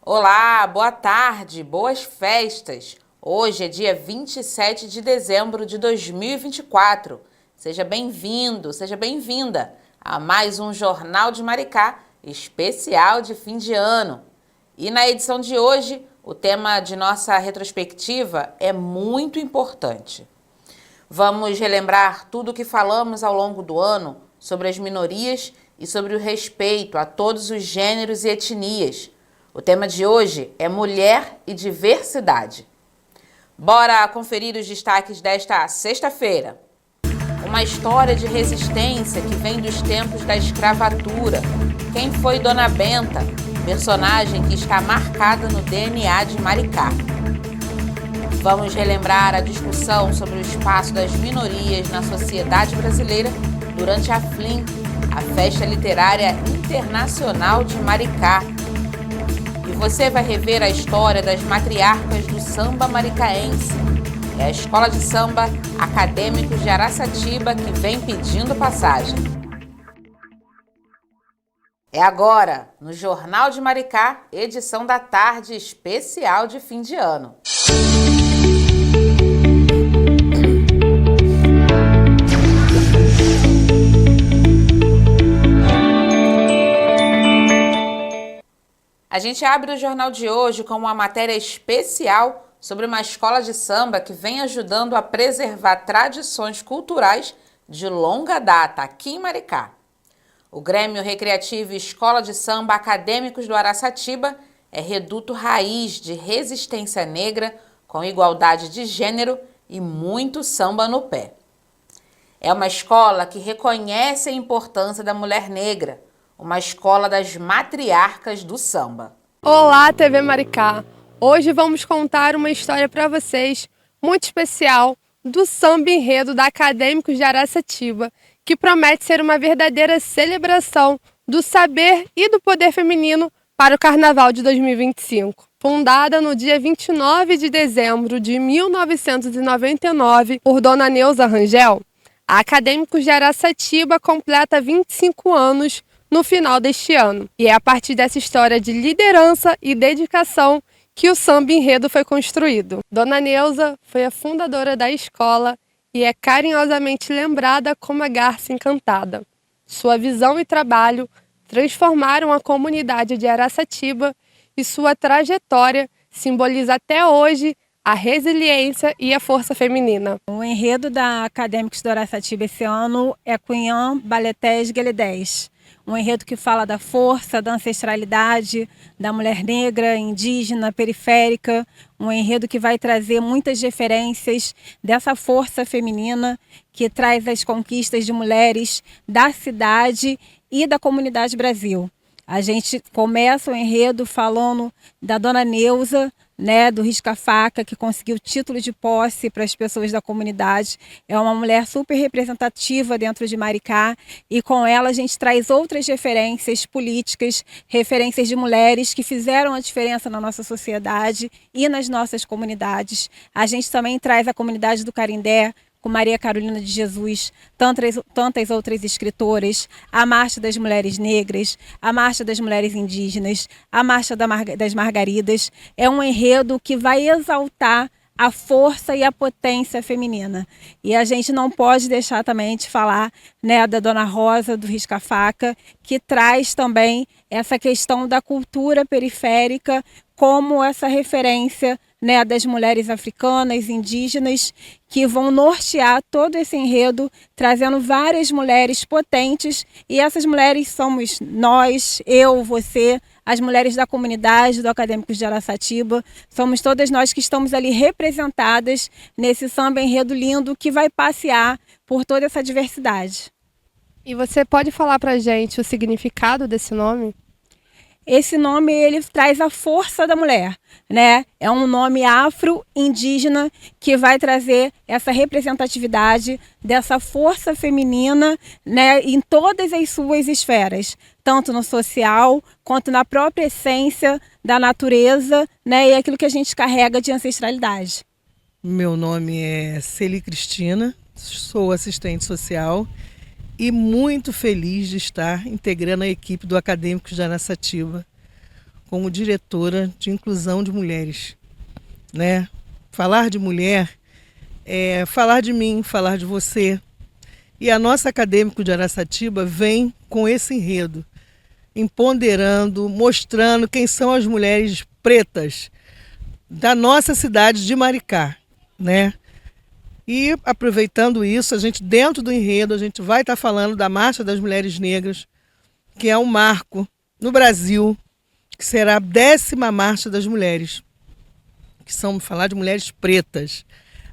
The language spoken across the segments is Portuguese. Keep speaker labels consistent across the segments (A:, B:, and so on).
A: Olá, boa tarde, boas festas. Hoje é dia 27 de dezembro de 2024. Seja bem-vindo, seja bem-vinda a mais um Jornal de Maricá especial de fim de ano. E na edição de hoje, o tema de nossa retrospectiva é muito importante. Vamos relembrar tudo o que falamos ao longo do ano sobre as minorias e sobre o respeito a todos os gêneros e etnias. O tema de hoje é mulher e diversidade. Bora conferir os destaques desta sexta-feira. Uma história de resistência que vem dos tempos da escravatura. Quem foi Dona Benta? Personagem que está marcada no DNA de Maricá. Vamos relembrar a discussão sobre o espaço das minorias na sociedade brasileira durante a FLIM, a Festa Literária Internacional de Maricá. E você vai rever a história das matriarcas do samba maricaense. É a Escola de Samba Acadêmicos de Araçatiba que vem pedindo passagem. É agora, no Jornal de Maricá, edição da tarde especial de fim de ano. A gente abre o jornal de hoje com uma matéria especial sobre uma escola de samba que vem ajudando a preservar tradições culturais de longa data aqui em Maricá. O Grêmio Recreativo Escola de Samba Acadêmicos do Araçatiba é reduto raiz de resistência negra com igualdade de gênero e muito samba no pé. É uma escola que reconhece a importância da mulher negra, uma escola das matriarcas do samba.
B: Olá, TV Maricá! Hoje vamos contar uma história para vocês muito especial do samba enredo da Acadêmicos de Araçatiba, que promete ser uma verdadeira celebração do saber e do poder feminino para o Carnaval de 2025. Fundada no dia 29 de dezembro de 1999 por Dona Neuza Rangel, a Acadêmicos de Araçatiba completa 25 anos no final deste ano. E é a partir dessa história de liderança e dedicação que o samba enredo foi construído. Dona Neuza foi a fundadora da escola e é carinhosamente lembrada como a Garça Encantada. Sua visão e trabalho transformaram a comunidade de Araçatiba e sua trajetória simboliza até hoje a resiliência e a força feminina.
C: O enredo da Acadêmicos do Araçatiba esse ano é Cunhã Baletés Gueledés. Um enredo que fala da força, da ancestralidade, da mulher negra, indígena, periférica. Um enredo que vai trazer muitas referências dessa força feminina que traz as conquistas de mulheres da cidade e da comunidade Brasil. A gente começa o enredo falando da Dona Neuza, do Risca-Faca, que conseguiu título de posse para as pessoas da comunidade. É uma mulher super representativa dentro de Maricá e com ela a gente traz outras referências políticas, referências de mulheres que fizeram a diferença na nossa sociedade e nas nossas comunidades. A gente também traz a comunidade do Carindé, com Maria Carolina de Jesus, tantas outras escritoras, a Marcha das Mulheres Negras, a Marcha das Mulheres Indígenas, a Marcha das Margaridas. É um enredo que vai exaltar a força e a potência feminina. E a gente não pode deixar também de falar da Dona Rosa, do Risca-Faca, que traz também essa questão da cultura periférica como essa referência das mulheres africanas, indígenas, que vão nortear todo esse enredo, trazendo várias mulheres potentes. E essas mulheres somos nós, eu, você, as mulheres da comunidade do Acadêmicos de Araçatiba. Somos todas nós que estamos ali representadas nesse samba enredo lindo que vai passear por toda essa diversidade.
B: E você pode falar para a gente o significado desse nome?
C: Esse nome ele traz a força da mulher, É um nome afro-indígena que vai trazer essa representatividade dessa força feminina, em todas as suas esferas, tanto no social quanto na própria essência da natureza, e aquilo que a gente carrega de ancestralidade.
D: Meu nome é Celi Cristina, sou assistente social e muito feliz de estar integrando a equipe do Acadêmicos de Araçatiba. como diretora de inclusão de mulheres, né? Falar de mulher é falar de mim, falar de você. E a nossa Acadêmico de Araçatiba vem com esse enredo, empoderando, mostrando quem são as mulheres pretas da nossa cidade de Maricá, né? E aproveitando isso, a gente dentro do enredo, a gente vai estar falando da Marcha das Mulheres Negras, que é um marco no Brasil, que será a 10ª Marcha das Mulheres, que são falar de mulheres pretas.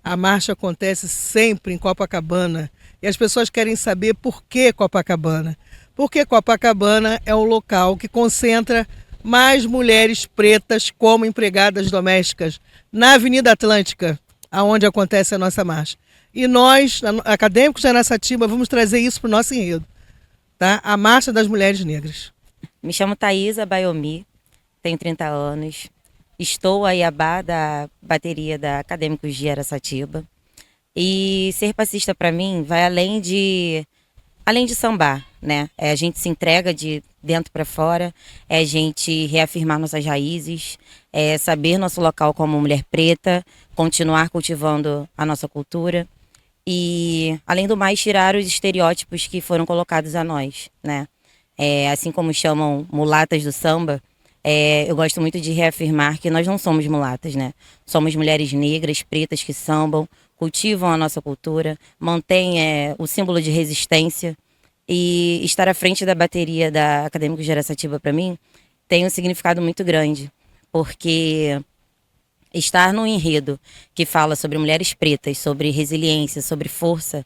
D: A marcha acontece sempre em Copacabana e as pessoas querem saber por que Copacabana. Porque Copacabana é o local que concentra mais mulheres pretas como empregadas domésticas na Avenida Atlântica, aonde acontece a nossa marcha. E nós, Acadêmicos de Araçatiba, vamos trazer isso para o nosso enredo, tá? A Marcha das Mulheres Negras.
E: Me chamo Thaisa Baiomi, tenho 30 anos. Estou a Iabá da bateria da Acadêmicos de Araçatiba. E ser passista para mim vai além de sambar, né? A gente se entrega de dentro para fora, é a gente reafirmar nossas raízes, é saber nosso local como mulher preta, continuar cultivando a nossa cultura e, além do mais, tirar os estereótipos que foram colocados a nós, né? Assim como chamam mulatas do samba, eu gosto muito de reafirmar que nós não somos mulatas, né? Somos mulheres negras, pretas que sambam, cultivam a nossa cultura, mantêm o símbolo de resistência. E estar à frente da bateria da Acadêmicos de Araçatiba, para mim, tem um significado muito grande, porque estar num enredo que fala sobre mulheres pretas, sobre resiliência, sobre força,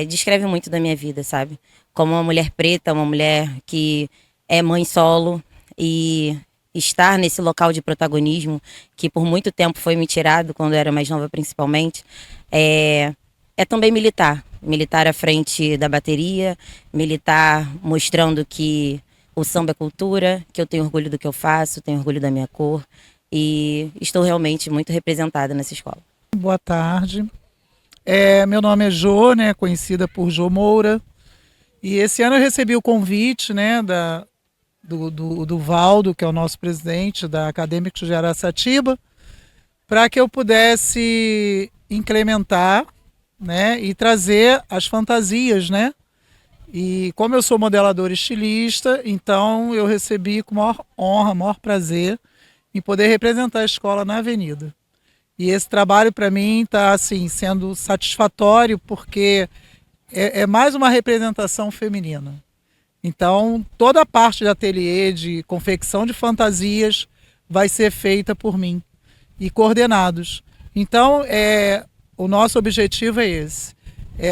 E: descreve muito da minha vida, sabe? Como uma mulher preta, uma mulher que é mãe solo, e estar nesse local de protagonismo, que por muito tempo foi me tirado, quando eu era mais nova principalmente, é também militar à frente da bateria, militar mostrando que o samba é cultura, que eu tenho orgulho do que eu faço, tenho orgulho da minha cor e estou realmente muito representada nessa escola.
F: Boa tarde. Meu nome é Jo, né, conhecida por Jo Moura, e esse ano eu recebi o convite, né, do Valdo, que é o nosso presidente da Acadêmicos de Araçatiba, para que eu pudesse incrementar, né, e trazer as fantasias, né? E como eu sou modelador e estilista, então eu recebi com maior honra, maior prazer em poder representar a escola na Avenida. E esse trabalho para mim está assim sendo satisfatório, porque é mais uma representação feminina. Então toda a parte de ateliê, de confecção de fantasias vai ser feita por mim e coordenados. Então o nosso objetivo é esse,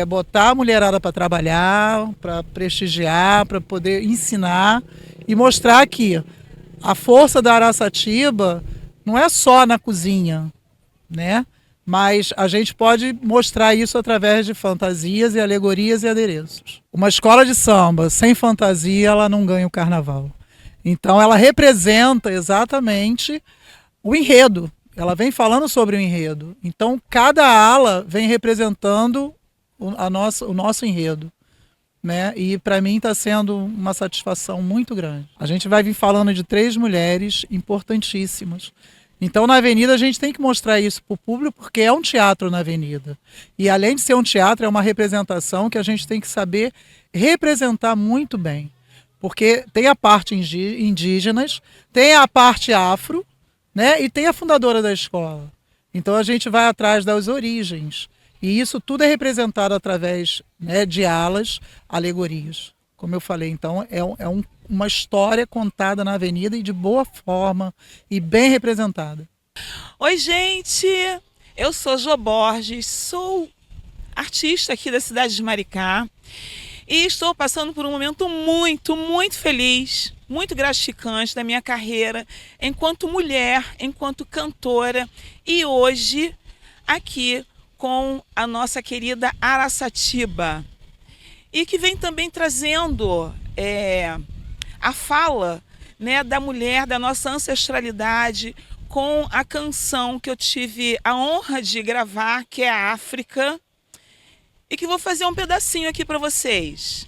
F: botar a mulherada para trabalhar, para prestigiar, para poder ensinar e mostrar que a força da Araçatiba não é só na cozinha, né? Mas a gente pode mostrar isso através de fantasias e alegorias e adereços. Uma escola de samba sem fantasia, ela não ganha o carnaval. Então ela representa exatamente o enredo. Ela vem falando sobre o enredo. Então, cada ala vem representando o nosso enredo, né? E para mim está sendo uma satisfação muito grande. A gente vai vir falando de 3 mulheres importantíssimas. Então, na Avenida, a gente tem que mostrar isso para o público, porque é um teatro na Avenida. E, além de ser um teatro, é uma representação que a gente tem que saber representar muito bem. Porque tem a parte indígenas, tem a parte afro, né? E tem a fundadora da escola. Então a gente vai atrás das origens. E isso tudo é representado através, né, de alas, alegorias. Como eu falei, então uma história contada na Avenida e de boa forma e bem representada.
G: Oi, gente! Eu sou Jo Borges, sou artista aqui da cidade de Maricá e estou passando por um momento muito, muito feliz, muito gratificante da minha carreira enquanto mulher, enquanto cantora e hoje aqui com a nossa querida Araçatiba e que vem também trazendo a fala, né, da mulher, da nossa ancestralidade com a canção que eu tive a honra de gravar, que é a África, e que vou fazer um pedacinho aqui para vocês.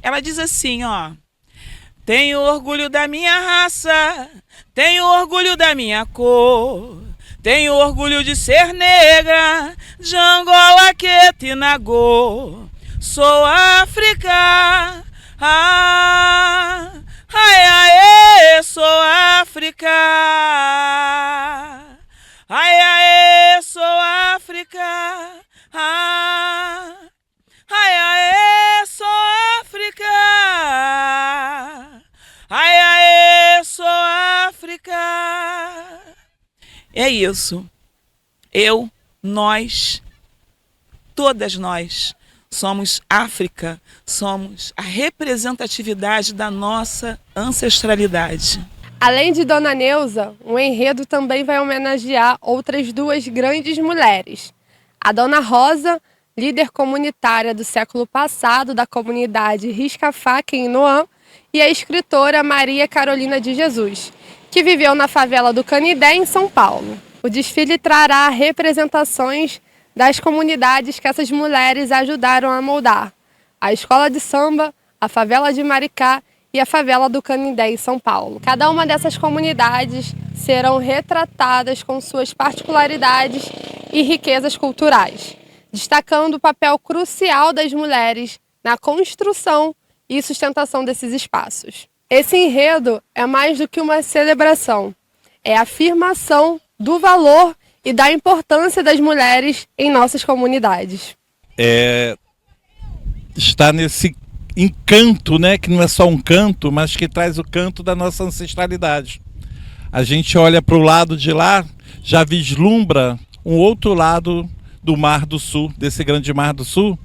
G: Ela diz assim, ó: Tenho orgulho da minha raça, tenho orgulho da minha cor. Tenho orgulho de ser negra, de Angola, Queta e Nagô. Sou África, ai, ai, sou África. Ai, ai, sou África, ai, ai, sou África. Ai, ai, sou África. É isso. Eu, nós, todas nós somos África, somos a representatividade da nossa ancestralidade.
B: Além de Dona Neuza, o enredo também vai homenagear outras duas grandes mulheres. A Dona Rosa, líder comunitária do século passado da comunidade Risca-Faca em Noã, e a escritora Maria Carolina de Jesus, que viveu na favela do Canidé, em São Paulo. O desfile trará representações das comunidades que essas mulheres ajudaram a moldar: a escola de samba, a favela de Maricá e a favela do Canindé, em São Paulo. Cada uma dessas comunidades serão retratadas com suas particularidades e riquezas culturais, destacando o papel crucial das mulheres na construção e sustentação desses espaços. Esse enredo é mais do que uma celebração, é a afirmação do valor e da importância das mulheres em nossas comunidades.
H: Está nesse encanto, né, que não é só um canto, mas que traz o canto da nossa ancestralidade. A gente olha para o lado de lá, já vislumbra um outro lado do Mar do Sul, desse grande Mar do Sul,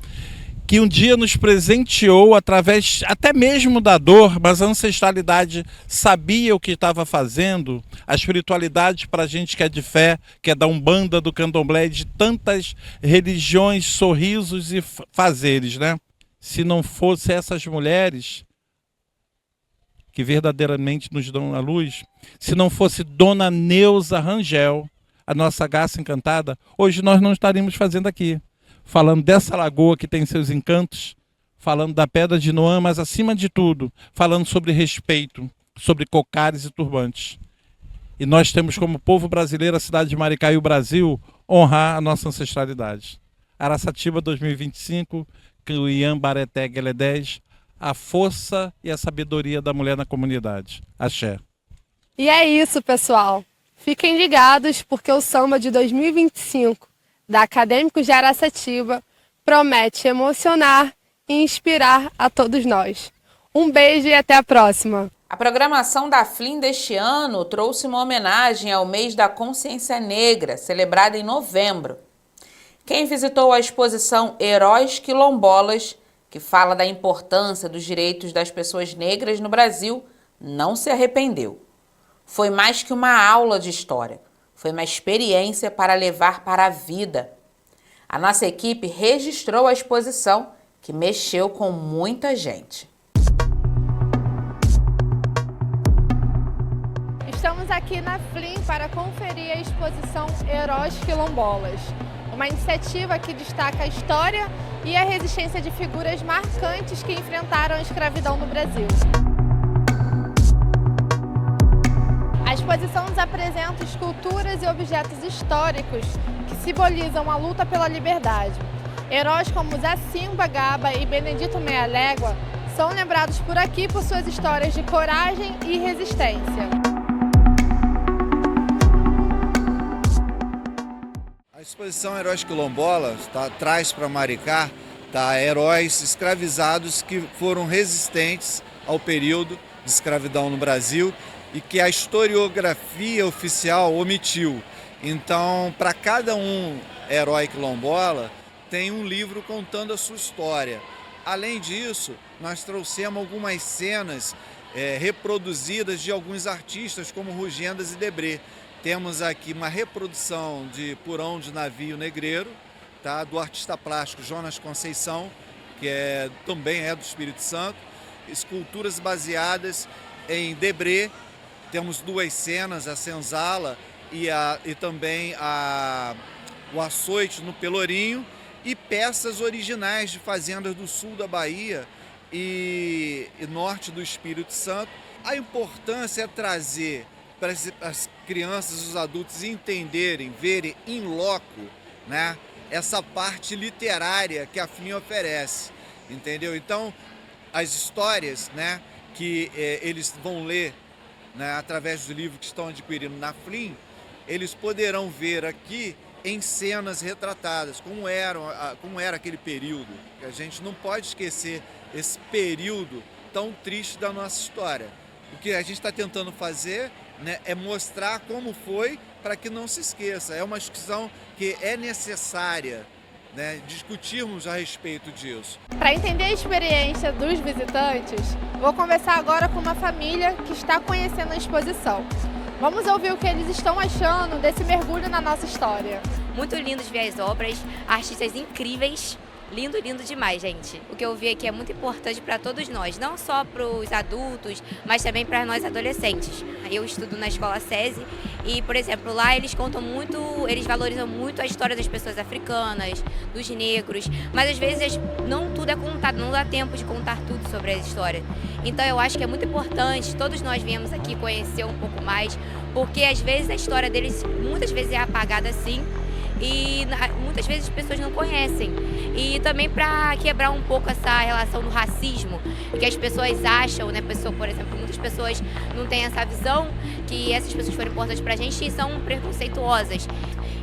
H: que um dia nos presenteou através até mesmo da dor, mas a ancestralidade sabia o que estava fazendo, a espiritualidade para a gente que é de fé, que é da Umbanda, do Candomblé, de tantas religiões, sorrisos e fazeres, né? Se não fosse essas mulheres que verdadeiramente nos dão a luz, se não fosse Dona Neuza Rangel, a nossa garça encantada, hoje nós não estaríamos fazendo aqui, falando dessa lagoa que tem seus encantos, falando da Pedra de Noã, mas acima de tudo, falando sobre respeito, sobre cocares e turbantes. E nós temos como povo brasileiro, a cidade de Maricá e o Brasil, honrar a nossa ancestralidade. Araçatiba 2025, Cuiã Bareté Guelé 10, a força e a sabedoria da mulher na comunidade. Axé.
B: E é isso, pessoal. Fiquem ligados, porque o samba de 2025 da Acadêmicos de Araçatiba promete emocionar e inspirar a todos nós. Um beijo e até a próxima!
A: A programação da FLIM deste ano trouxe uma homenagem ao mês da Consciência Negra, celebrada em novembro. Quem visitou a exposição Heróis Quilombolas, que fala da importância dos direitos das pessoas negras no Brasil, não se arrependeu. Foi mais que uma aula de história, foi uma experiência para levar para a vida. A nossa equipe registrou a exposição, que mexeu com muita gente.
B: Estamos aqui na FLIM para conferir a exposição Heróis Quilombolas, uma iniciativa que destaca a história e a resistência de figuras marcantes que enfrentaram a escravidão no Brasil. A exposição nos apresenta esculturas e objetos históricos que simbolizam a luta pela liberdade. Heróis como Zacimba Gaba e Benedito Meia Légua são lembrados por aqui por suas histórias de coragem e resistência.
I: A exposição Heróis Quilombolas traz para Maricá heróis escravizados que foram resistentes ao período de escravidão no Brasil e que a historiografia oficial omitiu. Então, para cada herói quilombola, tem um livro contando a sua história. Além disso, nós trouxemos algumas cenas reproduzidas de alguns artistas, como Rugendas e Debré. Temos aqui uma reprodução de Purão de Navio Negreiro, do artista plástico Jonas Conceição, que também é do Espírito Santo. Esculturas baseadas em Debré. Temos duas cenas, a senzala e também o açoite no Pelourinho, e peças originais de fazendas do sul da Bahia, e norte do Espírito Santo. A importância é trazer para as crianças e os adultos entenderem, verem em loco, né, essa parte literária que a FLIM oferece, entendeu? Então, as histórias, né, que eles vão ler, né, através do livro que estão adquirindo na FLIM, eles poderão ver aqui em cenas retratadas, como era aquele período. A gente não pode esquecer esse período tão triste da nossa história. O que a gente está tentando fazer, né, é mostrar como foi para que não se esqueça. É uma discussão que é necessária, né, discutirmos a respeito disso.
B: Para entender a experiência dos visitantes, vou conversar agora com uma família que está conhecendo a exposição. Vamos ouvir o que eles estão achando desse mergulho na nossa história.
J: Muito lindo de ver as obras, artistas incríveis. Lindo, lindo demais, gente. O que eu vi aqui é muito importante para todos nós, não só para os adultos, mas também para nós adolescentes. Eu estudo na escola SESI e, por exemplo, lá eles contam muito, eles valorizam muito a história das pessoas africanas, dos negros, mas às vezes não tudo é contado, não dá tempo de contar tudo sobre a história. Então eu acho que é muito importante, todos nós viemos aqui conhecer um pouco mais, porque às vezes a história deles muitas vezes é apagada assim, e muitas vezes as pessoas não conhecem. E também para quebrar um pouco essa relação do racismo, que as pessoas acham, né, por exemplo, muitas pessoas não têm essa visão que essas pessoas foram importantes para a gente e são preconceituosas.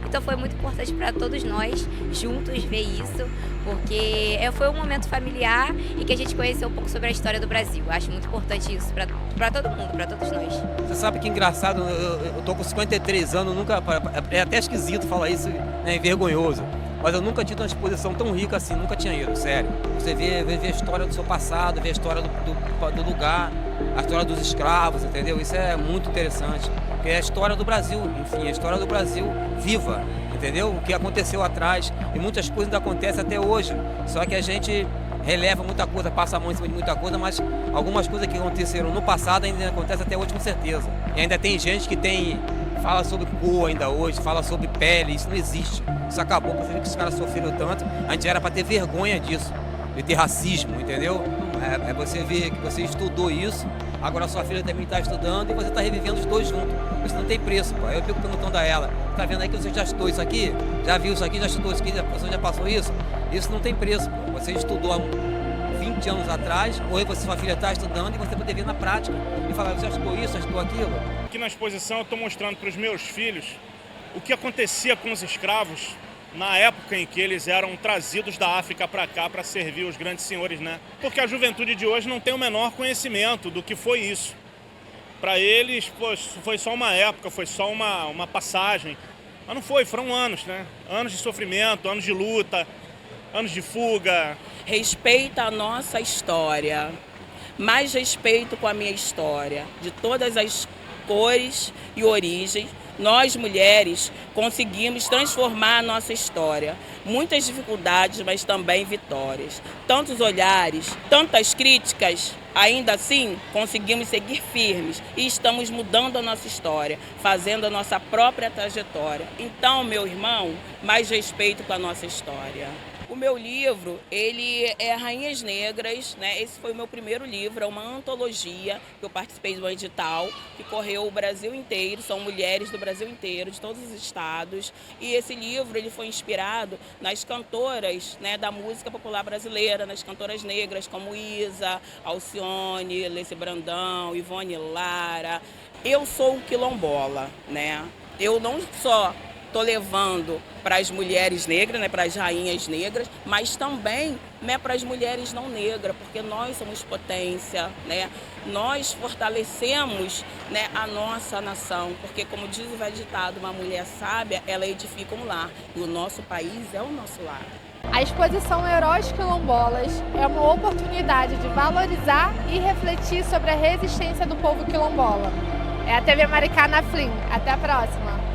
J: Então foi muito importante para todos nós juntos ver isso, porque foi um momento familiar e que a gente conheceu um pouco sobre a história do Brasil. Acho muito importante isso para todo mundo, para todos nós.
K: Você sabe que engraçado, eu tô com 53 anos, nunca, é até esquisito falar isso, né, vergonhoso. Mas eu nunca tive uma exposição tão rica assim, nunca tinha ido, sério. Você vê a história do seu passado, vê a história do lugar, a história dos escravos, entendeu? Isso é muito interessante. Porque é a história do Brasil, enfim, a história do Brasil viva, entendeu? O que aconteceu atrás, e muitas coisas ainda acontecem até hoje. Só que a gente releva muita coisa, passa a mão em cima de muita coisa, mas algumas coisas que aconteceram no passado ainda acontecem até hoje com certeza. E ainda tem gente que fala sobre cor ainda hoje, fala sobre pele, isso não existe. Isso acabou, porque você vê que os caras sofreram tanto, a gente era para ter vergonha disso, de ter racismo, entendeu? Você vê que você estudou isso, agora sua filha também está estudando e você está revivendo os dois juntos. Isso não tem preço, pô. Eu fico perguntando a ela, tá vendo aí que você já estudou isso aqui? Já viu isso aqui? Já estudou isso aqui? Você já passou isso? Isso não tem preço, pô. Você estudou há 20 anos atrás, hoje sua filha está estudando e você pode ver na prática e falar, você já estudou isso, já estudou aquilo?
L: Aqui na exposição eu estou mostrando para os meus filhos o que acontecia com os escravos na época em que eles eram trazidos da África para cá para servir os grandes senhores, né? Porque a juventude de hoje não tem o menor conhecimento do que foi isso. Para eles, foi só uma época, foi só uma passagem. Mas não foi, foram anos, né? Anos de sofrimento, anos de luta, anos de fuga.
M: Respeita a nossa história, mais respeito com a minha história, de todas as cores e origens. Nós, mulheres, conseguimos transformar a nossa história. Muitas dificuldades, mas também vitórias. Tantos olhares, tantas críticas, ainda assim, conseguimos seguir firmes e estamos mudando a nossa história, fazendo a nossa própria trajetória. Então, meu irmão, mais respeito com a nossa história. O meu livro, ele é Rainhas Negras, né? Esse foi o meu primeiro livro, é uma antologia que eu participei de um edital que correu o Brasil inteiro, são mulheres do Brasil inteiro, de todos os estados. E esse livro, ele foi inspirado nas cantoras, né, da música popular brasileira, nas cantoras negras como Isa, Alcione, Leci Brandão, Ivone Lara. Eu sou um quilombola, né? Eu não só estou levando para as mulheres negras, né, para as rainhas negras, mas também, né, para as mulheres não negras, porque nós somos potência, né? Nós fortalecemos, né, a nossa nação, porque como diz o velho ditado, uma mulher sábia, ela edifica um lar, e o nosso país é o nosso lar.
B: A exposição Heróis Quilombolas é uma oportunidade de valorizar e refletir sobre a resistência do povo quilombola. É a TV Maricá na FLIM. Até a próxima!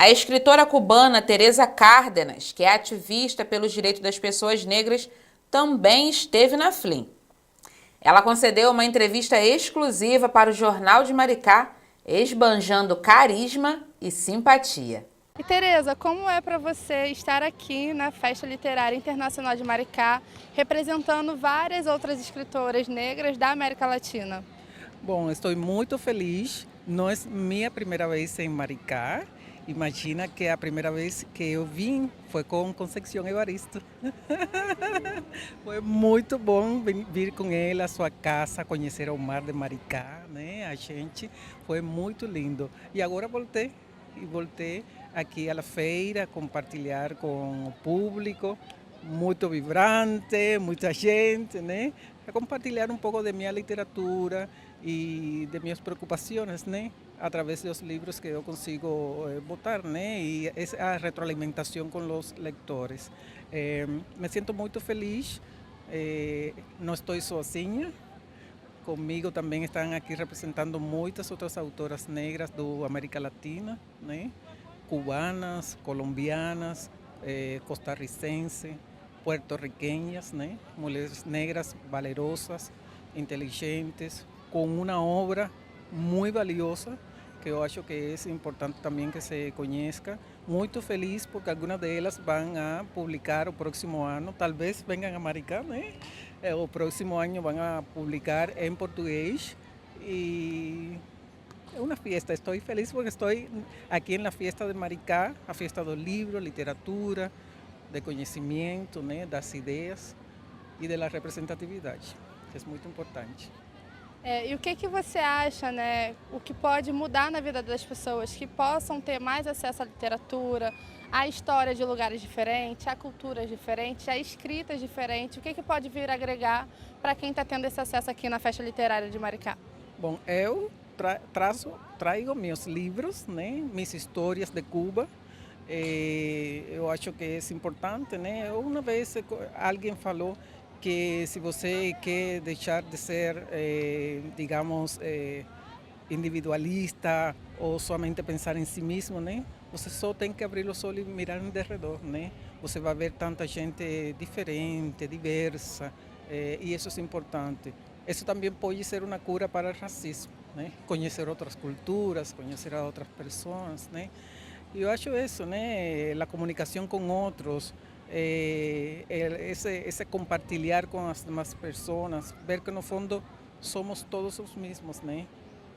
A: A escritora cubana Teresa Cárdenas, que é ativista pelos direitos das pessoas negras, também esteve na FLIM. Ela concedeu uma entrevista exclusiva para o Jornal de Maricá, esbanjando carisma e simpatia.
B: E Tereza, como é para você estar aqui na Festa Literária Internacional de Maricá, representando várias outras escritoras negras da América Latina?
F: Bom, estou muito feliz. Não é minha primeira vez em Maricá. Imagina que a primeira vez que eu vim foi com Concepción Evaristo. Foi muito bom vir com ela à sua casa, conhecer o mar de Maricá, né? A gente foi muito lindo. E agora voltei aqui à feira, compartilhar com o público, muito vibrante, muita gente, né? A compartilhar um pouco de minha literatura e de minhas preocupações, né? Através dos livros que eu consigo botar, né? E a retroalimentação com os leitores. Me sinto muito feliz, não estou sozinha. Comigo também estão aqui representando muitas outras autoras negras da América Latina, né? Cubanas, colombianas, costarricenses, puertorriqueñas, né? Mulheres negras valerosas, inteligentes, com uma obra muito valiosa, que eu acho que é importante também que se conheça. Muito feliz porque algumas delas vão a publicar o próximo ano, talvez venham a Maricá, né? O próximo ano vão a publicar em português e é uma festa. Estou feliz porque estou aqui na festa de Maricá, a festa do livro, literatura, de conhecimento, né? Das ideias e da representatividade, que é muito importante.
B: E o que você acha, né, o que pode mudar na vida das pessoas que possam ter mais acesso à literatura, à história de lugares diferentes, a culturas diferentes, a escritas diferentes? O que pode vir agregar para quem está tendo esse acesso aqui na Festa Literária de Maricá?
F: Bom, eu trago meus livros, né, minhas histórias de Cuba. Eu acho que é importante, né? Uma vez alguém falou que se você quer deixar de ser, digamos, individualista ou somente pensar em si mesmo, né? Você só tem que abrir os olhos e mirar em redor, né? Você vai ver tanta gente diferente, diversa, e isso é importante. Isso também pode ser uma cura para o racismo, né? Conhecer outras culturas, conhecer outras pessoas, né? E eu acho isso, né? A comunicação com outros, esse compartilhar com as demais pessoas, ver que no fundo somos todos os mesmos, né?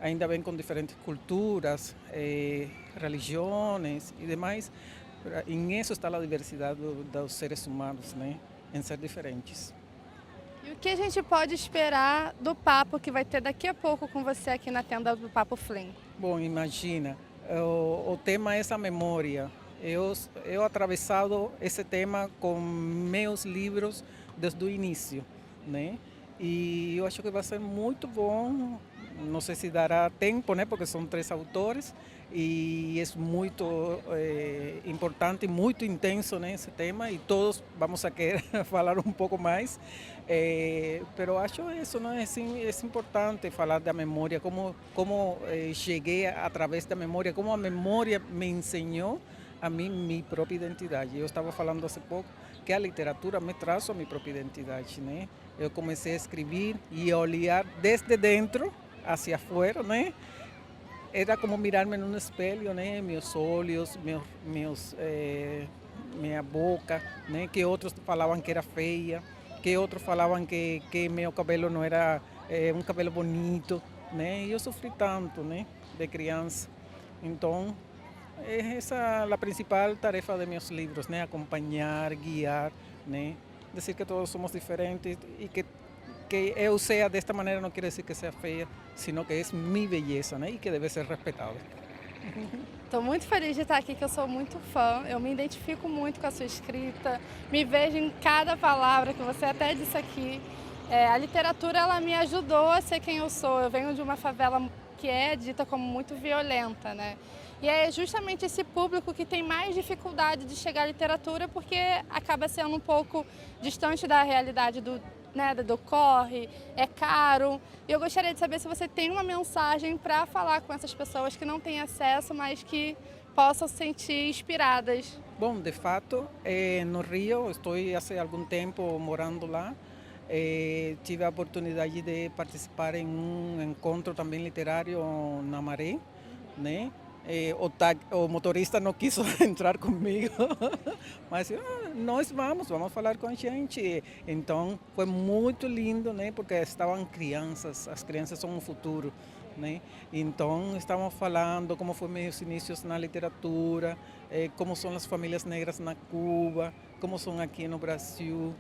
F: Ainda bem com diferentes culturas, religiões e demais. Em isso está a diversidade dos seres humanos, né? Em ser diferentes.
B: E o que a gente pode esperar do papo que vai ter daqui a pouco com você aqui na tenda do Papo Flim?
F: Bom, imagina, o tema é a memória. Eu atravessado esse tema com meus livros desde o início, né? E eu acho que vai ser muito bom. Não sei se dará tempo, né? Porque são 3 autores e é muito importante, muito intenso, né, esse tema, e todos vamos a querer falar um pouco mais. Pero acho isso, né? É importante falar da memória, como cheguei através da memória, como a memória me ensinou a mim minha própria identidade. Eu estava falando há pouco que a literatura me traz a minha própria identidade, né? Eu comecei a escrever e a olhar desde dentro hacia fora, né? Era como mirar-me num espelho, né? Meus olhos, minha boca, né? Que outros falavam que era feia, que outros falavam que meu cabelo não era um cabelo bonito, né? E eu sofri tanto, né? De criança. Então, essa é a principal tarefa de meus livros, né? Acompanhar, guiar, né? Dizer que todos somos diferentes e que eu seja desta maneira não quer dizer que seja feia, sino que é minha beleza, né? E que deve ser respeitada.
B: Estou muito feliz de estar aqui, que eu sou muito fã, eu me identifico muito com a sua escrita, me vejo em cada palavra que você até disse aqui. A literatura, ela me ajudou a ser quem eu sou. Eu venho de uma favela que é dita como muito violenta, né? E é justamente esse público que tem mais dificuldade de chegar à literatura, porque acaba sendo um pouco distante da realidade do corre, é caro. E eu gostaria de saber se você tem uma mensagem para falar com essas pessoas que não têm acesso, mas que possam se sentir inspiradas.
F: Bom, de fato, no Rio, estou há algum tempo morando lá. Tive a oportunidade de participar em um encontro também literário na Maré, né? O motorista não quis entrar comigo, mas nós vamos falar com a gente. Então foi muito lindo, né? Porque estavam crianças, as crianças são o futuro, né? Então estavam falando como foram meus inícios na literatura, como são as famílias negras na Cuba, como são aqui no Brasil,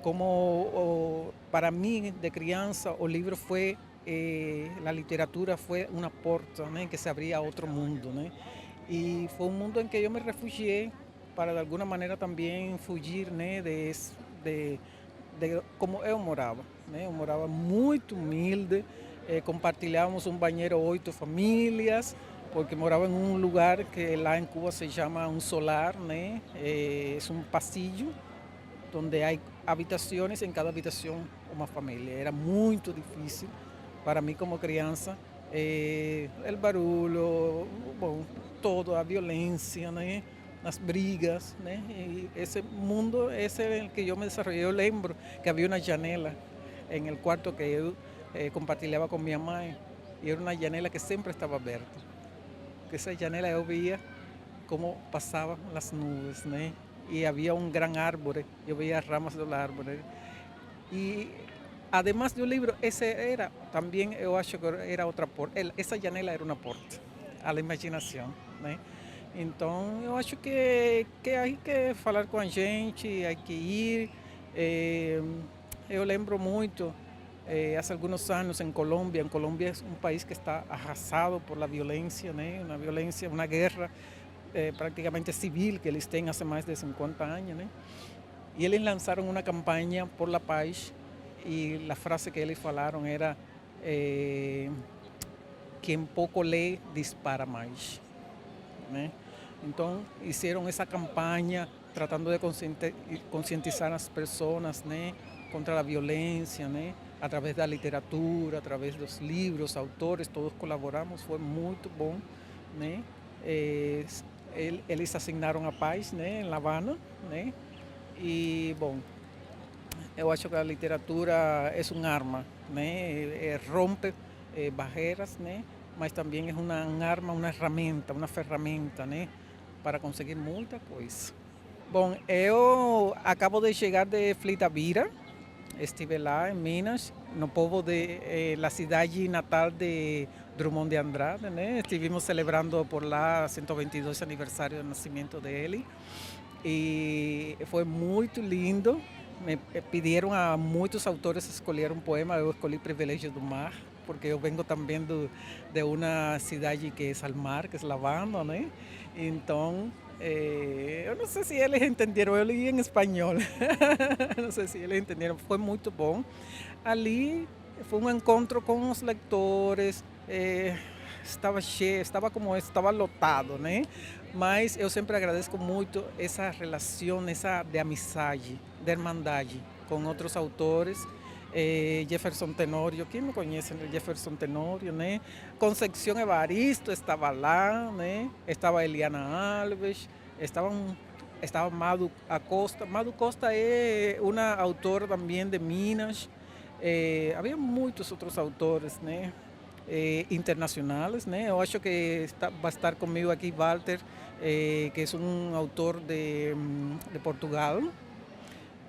F: como para mim de criança o livro foi a literatura foi uma porta, né, que se abria a outro mundo, né? E foi um mundo em que eu me refugiei para de alguma maneira também fugir, né, de como eu morava, né? Eu morava muito humilde, compartilhávamos um banheiro 8 famílias, porque morava em um lugar que lá em Cuba se chama um solar, né? É um pasillo onde há habitações, em cada habitação uma família. Era muito difícil para mim como criança, o barulho, bom, toda a violência, né? As brigas, né? E esse mundo, esse é o que eu me desarrollei. Eu lembro que havia uma janela no quarto que eu compartilhava com minha mãe, e era uma janela que sempre estava aberta. Essa janela eu via como passavam as nuvens, né? E havia um grande árvore, eu via as ramas do árvore. E además do livro, esse era também, eu acho que era outra porta. Essa janela era uma porta à imaginação, né? Então, eu acho que há que falar com a gente, há que ir. Eu lembro muito, há alguns anos em Colômbia. Colômbia é um país que está arrasado por la violência, né? Uma violência, uma guerra praticamente civil que eles têm há mais de 50 anos, né? E eles lançaram uma campanha por la paz. E a frase que eles falaram era quem pouco lê dispara mais, né? Então fizeram essa campanha tratando de conscientizar as pessoas, né, contra a violência, né, através da literatura, através dos livros, autores, todos colaboramos, foi muito bom, né? Eles assinaram a paz, né, em La Habana, né? E bom, eu acho que a literatura é uma arma, né? Rompe barreiras, né? Mas também é uma arma, uma ferramenta, né? Para conseguir muita coisa. Bom, eu acabo de chegar de Flitavira, estive lá em Minas, no povo da cidade natal de Drummond de Andrade, né? Estivemos celebrando por lá 122 aniversário do nascimento dele e foi muito lindo. Me pediram a muitos autores escolher um poema, eu escolhi Privilégio do Mar, porque eu venho também de uma cidade que é al mar, que é La Habana, né? Então, eu não sei se eles entenderam, eu li em espanhol, não sei se eles entenderam, foi muito bom. Ali foi um encontro com os leitores, estava cheio, estava lotado, né? Mas eu sempre agradeço muito essa relação, essa de amizade, de irmandade com outros autores. Jefferson Tenório, quem me conhece, Jefferson Tenório, né? Concepción Evaristo estava lá, né? Estava Eliana Alves, estava Madu Acosta. Madu Costa é uma autora também de Minas. Havia muitos outros autores, né? Internacionais, né? Eu acho que vai estar comigo aqui Walter, que é um autor de Portugal.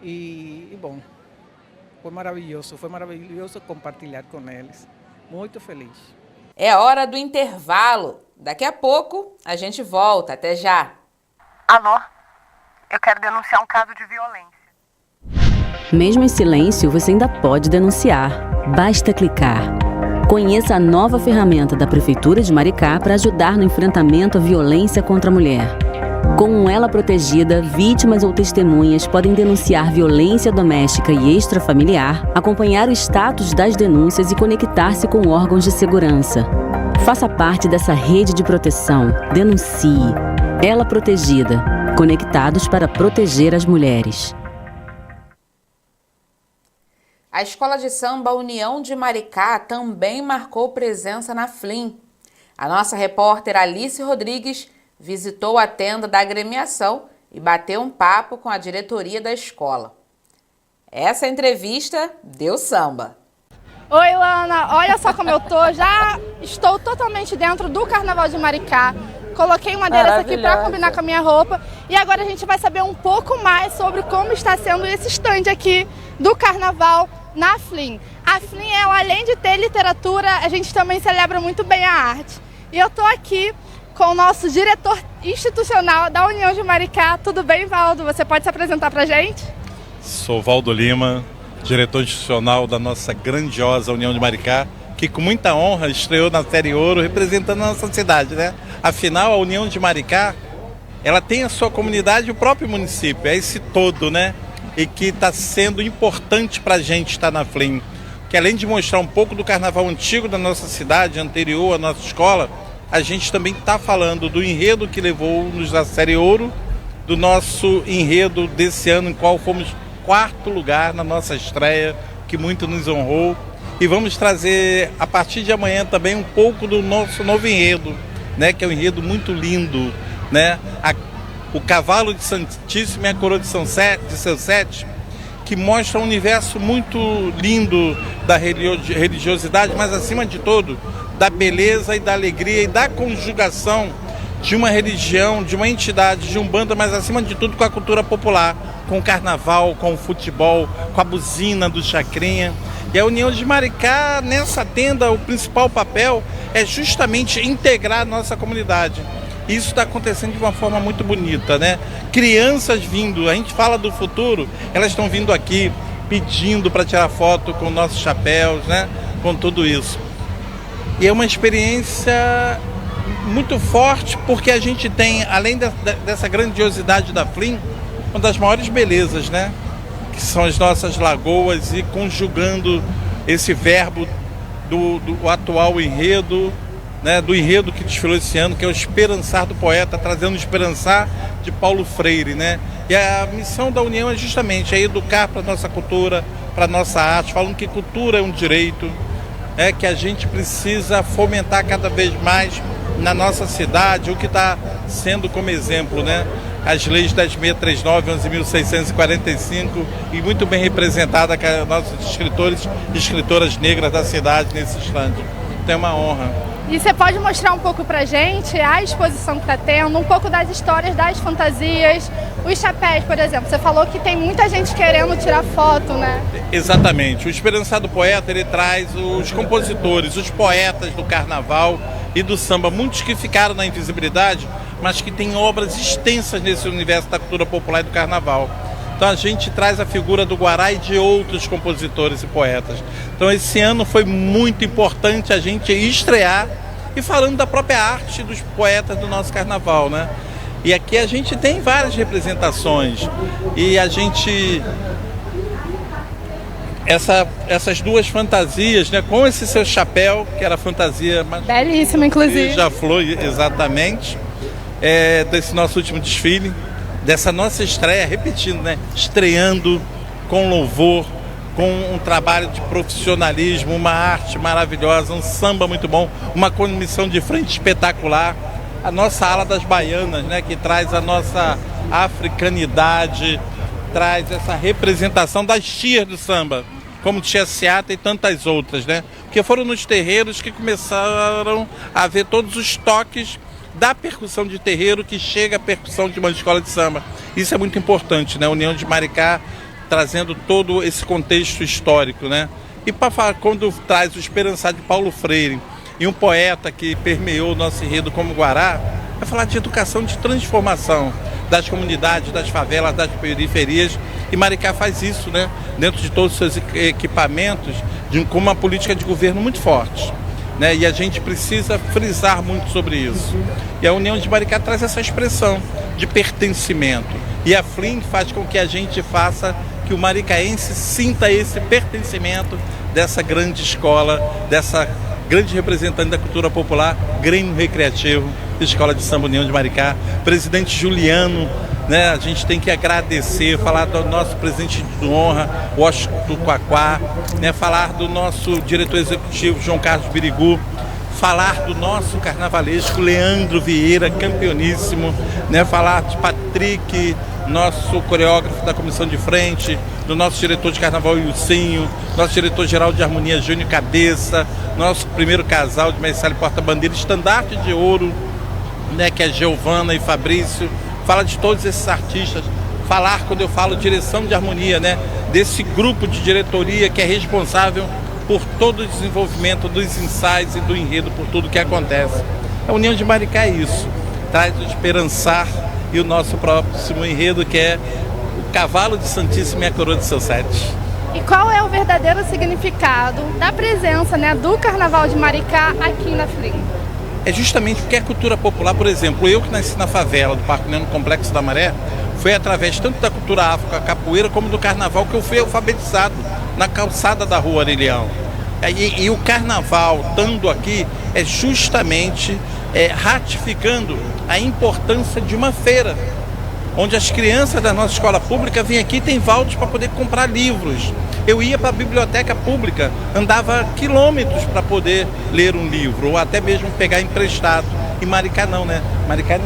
F: E bom, foi maravilhoso compartilhar com eles. Muito feliz.
A: É hora do intervalo. Daqui a pouco a gente volta. Até já.
N: Alô? Eu quero denunciar um caso de violência.
O: Mesmo em silêncio, você ainda pode denunciar. Basta clicar. Conheça a nova ferramenta da Prefeitura de Maricá para ajudar no enfrentamento à violência contra a mulher. Com ela protegida, vítimas ou testemunhas podem denunciar violência doméstica e extrafamiliar, acompanhar o status das denúncias e conectar-se com órgãos de segurança. Faça parte dessa rede de proteção. Denuncie. Ela protegida. Conectados para proteger as mulheres.
A: A Escola de Samba União de Maricá também marcou presença na FLIM. A nossa repórter Alice Rodrigues visitou a tenda da agremiação e bateu um papo com a diretoria da escola. Essa entrevista deu samba.
P: Oi, Lana, olha só como eu tô, já estou totalmente dentro do Carnaval de Maricá.
B: Coloquei uma delas aqui para combinar com a minha roupa. E agora a gente vai saber um pouco mais sobre como está sendo esse stand aqui do Carnaval na Flim. A Flim, ela, além de ter literatura, a gente também celebra muito bem a arte. E eu estou aqui com o nosso diretor institucional da União de Maricá. Tudo bem, Valdo? Você pode se apresentar para a gente?
H: Sou Valdo Lima, diretor institucional da nossa grandiosa União de Maricá, que com muita honra estreou na Série Ouro, representando a nossa cidade, né? Afinal, a União de Maricá, ela tem a sua comunidade e o próprio município, é esse todo, né? E que está sendo importante para a gente estar na Flim. Que além de mostrar um pouco do carnaval antigo da nossa cidade, anterior à nossa escola, a gente também está falando do enredo que levou-nos à Série Ouro, do nosso enredo desse ano, em qual fomos 4º lugar na nossa estreia, que muito nos honrou. E vamos trazer, a partir de amanhã, também um pouco do nosso novo enredo, né, que é um enredo muito lindo, né? O Cavalo de Santíssimo e a Coroa de seu Sete, que mostra um universo muito lindo da religiosidade, mas acima de tudo, da beleza e da alegria e da conjugação de uma religião, de uma entidade, de Umbanda, mas acima de tudo com a cultura popular, com o carnaval, com o futebol, com a buzina do Chacrinha. E a União de Maricá, nessa tenda, o principal papel é justamente integrar a nossa comunidade. Isso está acontecendo de uma forma muito bonita, né? Crianças vindo, a gente fala do futuro, elas estão vindo aqui pedindo para tirar foto com nossos chapéus, né? Com tudo isso. E é uma experiência muito forte, porque a gente tem, além dessa grandiosidade da Flim, uma das maiores belezas, né? Que são as nossas lagoas, e conjugando esse verbo do atual enredo, né, do enredo que desfilou esse ano, que é o Esperançar do Poeta, trazendo o Esperançar de Paulo Freire, né? E a missão da União é justamente educar para a nossa cultura, para a nossa arte, falando que cultura é um direito, que a gente precisa fomentar cada vez mais na nossa cidade, o que está sendo como exemplo, né? As leis 10.639, 11.645, e muito bem representada com nossos escritores e escritoras negras da cidade nesse stand. Então é uma honra.
B: E você pode mostrar um pouco pra gente a exposição que está tendo, um pouco das histórias, das fantasias, os chapéus, por exemplo. Você falou que tem muita gente querendo tirar foto, né?
H: Exatamente. O Esperançar do Poeta, ele traz os compositores, os poetas do carnaval e do samba, muitos que ficaram na invisibilidade, mas que têm obras extensas nesse universo da cultura popular e do carnaval. Então a gente traz a figura do Guará e de outros compositores e poetas. Então esse ano foi muito importante a gente estrear e falando da própria arte dos poetas do nosso carnaval, né? E aqui a gente tem várias representações e a gente... Essas duas fantasias, né? Com esse seu chapéu, que era a fantasia...
B: Belíssima, inclusive.
H: Já falou, exatamente. Desse nosso último desfile, dessa nossa estreia, repetindo, né? Estreando com louvor, com um trabalho de profissionalismo, uma arte maravilhosa, um samba muito bom, uma comissão de frente espetacular, a nossa ala das baianas, né? Que traz a nossa africanidade, traz essa representação das tias do samba, como Tia Seata e tantas outras, né? Porque foram nos terreiros que começaram a ver todos os toques da percussão de terreiro que chega à percussão de uma escola de samba. Isso é muito importante, né? A União de Maricá trazendo todo esse contexto histórico, né? E para falar, quando traz o Esperançar de Paulo Freire e um poeta que permeou o nosso enredo como Guará, vai falar de educação, de transformação das comunidades, das favelas, das periferias. E Maricá faz isso, né? Dentro de todos os seus equipamentos, com uma política de governo muito forte, né? E a gente precisa frisar muito sobre isso. E a União de Maricá traz essa expressão de pertencimento. E a Flim faz com que a gente faça que o maricaense sinta esse pertencimento dessa grande escola, dessa grande representante da cultura popular, Grêmio Recreativo, Escola de Samba União de Maricá. Presidente Juliano, né? A gente tem que agradecer, falar do nosso presidente de honra, Washington Quaquá, né? Falar do nosso diretor executivo, João Carlos Birigu, falar do nosso carnavalesco, Leandro Vieira, campeoníssimo, né? Falar de Patrick, nosso coreógrafo da comissão de frente, do nosso diretor de carnaval, Ilcinho, nosso diretor-geral de harmonia, Júnior Cabeça, nosso primeiro casal de Mestre Porta-Bandeira, estandarte de ouro né, que é Giovana e Fabrício, fala de todos esses artistas. Falar, quando eu falo direção de harmonia, né, desse grupo de diretoria que é responsável por todo o desenvolvimento dos ensaios e do enredo, por tudo que acontece. A União de Maricá é isso, traz o esperançar e o nosso próximo enredo, que é o Cavalo de Santíssima e a Coroa de Seu Sete.
B: E qual é o verdadeiro significado da presença, né, do Carnaval de Maricá aqui na FLIM?
H: É justamente porque a cultura popular, por exemplo, eu que nasci na favela do Parque União, no Complexo da Maré, foi através tanto da cultura afro, a capoeira, como do carnaval que eu fui alfabetizado na calçada da Rua Aurelião. E o carnaval, estando aqui, é justamente ratificando a importância de uma feira, onde as crianças da nossa escola pública vêm aqui e têm vouchers para poder comprar livros. Eu ia para a biblioteca pública, andava quilômetros para poder ler um livro, ou até mesmo pegar emprestado. E Maricá não, né? Maricá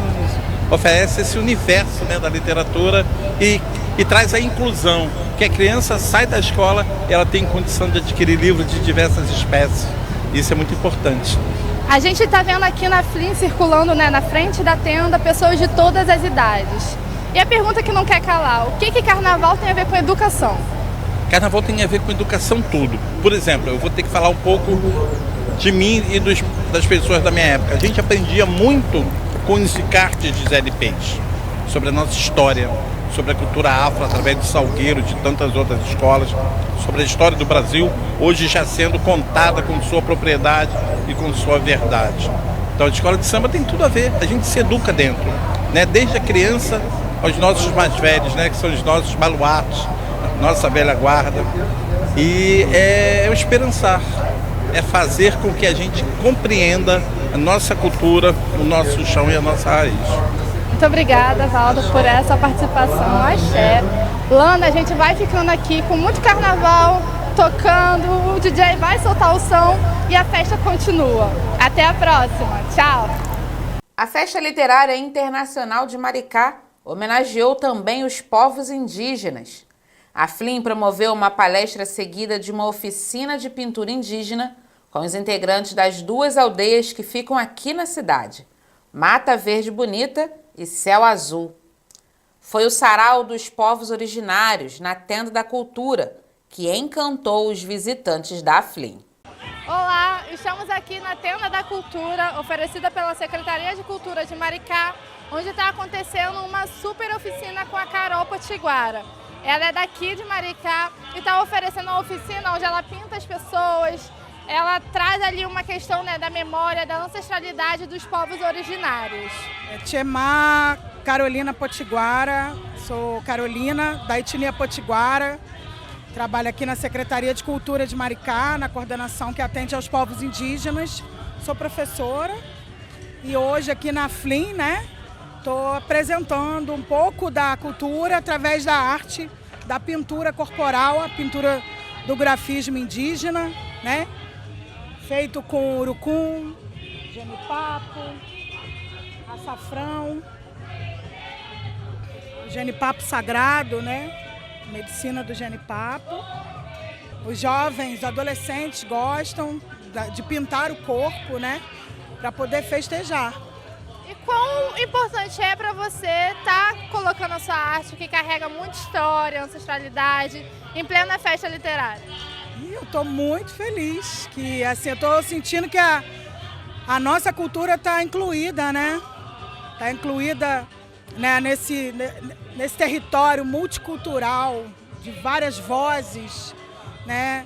H: oferece esse universo, né, da literatura e traz a inclusão, que a criança sai da escola e ela tem condição de adquirir livros de diversas espécies. Isso é muito importante.
B: A gente está vendo aqui na FLIM, circulando, né, na frente da tenda, pessoas de todas as idades. E a pergunta que não quer calar, o que carnaval tem a ver com educação?
H: Carnaval tem a ver com educação tudo. Por exemplo, eu vou ter que falar um pouco de mim e das pessoas da minha época. A gente aprendia muito com os encartes de LPs, sobre a nossa história, sobre a cultura afro, através do Salgueiro, de tantas outras escolas, sobre a história do Brasil, hoje já sendo contada com sua propriedade e com sua verdade. Então a escola de samba tem tudo a ver, a gente se educa dentro, né? Desde a criança aos nossos mais velhos, né? Que são os nossos baluartes, nossa velha guarda. E é o esperançar, é fazer com que a gente compreenda a nossa cultura, o nosso chão e a nossa raiz.
B: Muito obrigada, Valdo, por essa participação. Axé. Lana, a gente vai ficando aqui com muito carnaval tocando, o DJ vai soltar o som e a festa continua. Até a próxima. Tchau.
A: A Festa Literária Internacional de Maricá homenageou também os povos indígenas. A FLIM promoveu uma palestra seguida de uma oficina de pintura indígena com os integrantes das duas aldeias que ficam aqui na cidade, Mata Verde Bonita e Céu Azul. Foi o Sarau dos Povos Originários, na Tenda da Cultura, que encantou os visitantes da FLIM.
B: Olá, estamos aqui na Tenda da Cultura, oferecida pela Secretaria de Cultura de Maricá, onde está acontecendo uma super oficina com a Carol Potiguara. Ela é daqui de Maricá e está oferecendo uma oficina onde ela pinta as pessoas, ela traz ali uma questão, né, da memória, da ancestralidade dos povos originários.
P: Tchemá Carolina Potiguara, sou Carolina, da etnia Potiguara, trabalho aqui na Secretaria de Cultura de Maricá, na coordenação que atende aos povos indígenas, sou professora e hoje aqui na FLIM, né, estou apresentando um pouco da cultura através da arte, da pintura corporal, a pintura do grafismo indígena, né? Feito com urucum, genipapo, açafrão, genipapo sagrado, né? Medicina do genipapo. Os jovens, adolescentes gostam de pintar o corpo, né? Para poder festejar.
B: E quão importante é para você estar colocando a sua arte, que carrega muita história, ancestralidade, em plena festa literária?
P: Eu estou muito feliz, que assim, eu estou sentindo que a nossa cultura está incluída, né? Está incluída, né, nesse território multicultural, de várias vozes, né?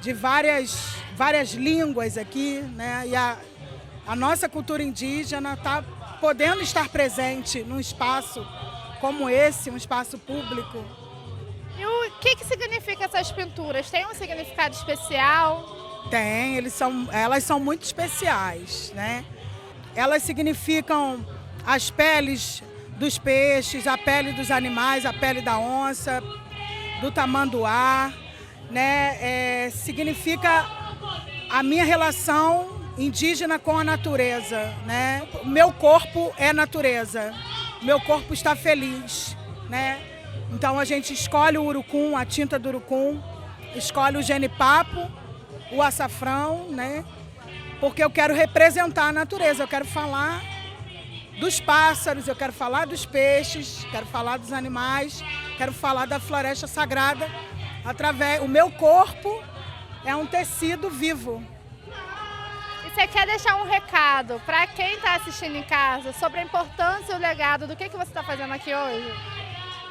P: De várias línguas aqui, né? E a nossa cultura indígena está podendo estar presente num espaço como esse, um espaço público.
B: E o que significa essas pinturas? Tem um significado especial?
P: Tem, elas são muito especiais, né? Elas significam as peles dos peixes, a pele dos animais, a pele da onça, do tamanduá, né? Significa a minha relação indígena com a natureza, né? O meu corpo é natureza, meu corpo está feliz, né? Então a gente escolhe o urucum, a tinta do urucum, escolhe o genipapo, o açafrão, né? Porque eu quero representar a natureza, eu quero falar dos pássaros, eu quero falar dos peixes, quero falar dos animais, quero falar da floresta sagrada. O meu corpo é um tecido vivo.
B: E você quer deixar um recado para quem está assistindo em casa sobre a importância e o legado do que você está fazendo aqui hoje?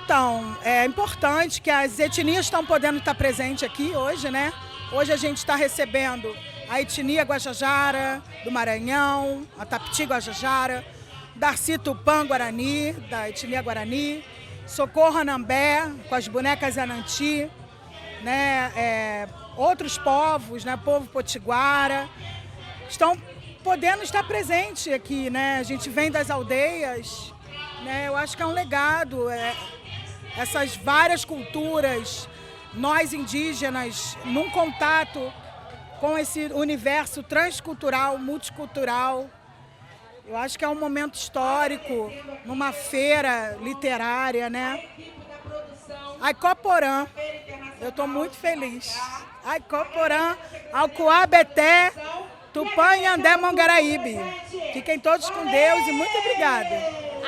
P: Então, é importante que as etnias estão podendo estar presentes aqui hoje, né? Hoje a gente está recebendo a etnia Guajajara, do Maranhão, a Tapiti Guajajara, Darcy Tupã Guarani, da etnia Guarani, Socorro Anambé, com as bonecas Ananti, né? Outros povos, né? Povo Potiguara, estão podendo estar presentes aqui, né? A gente vem das aldeias, né? Eu acho que é um legado, essas várias culturas, nós indígenas, num contato com esse universo transcultural, multicultural. Eu acho que é um momento histórico, numa feira literária, né? Aicoporã, eu estou muito feliz. Aicoporã, Alcoabeté, Tupã e Andé Mongaraíbe. Fiquem todos com Deus e muito obrigada.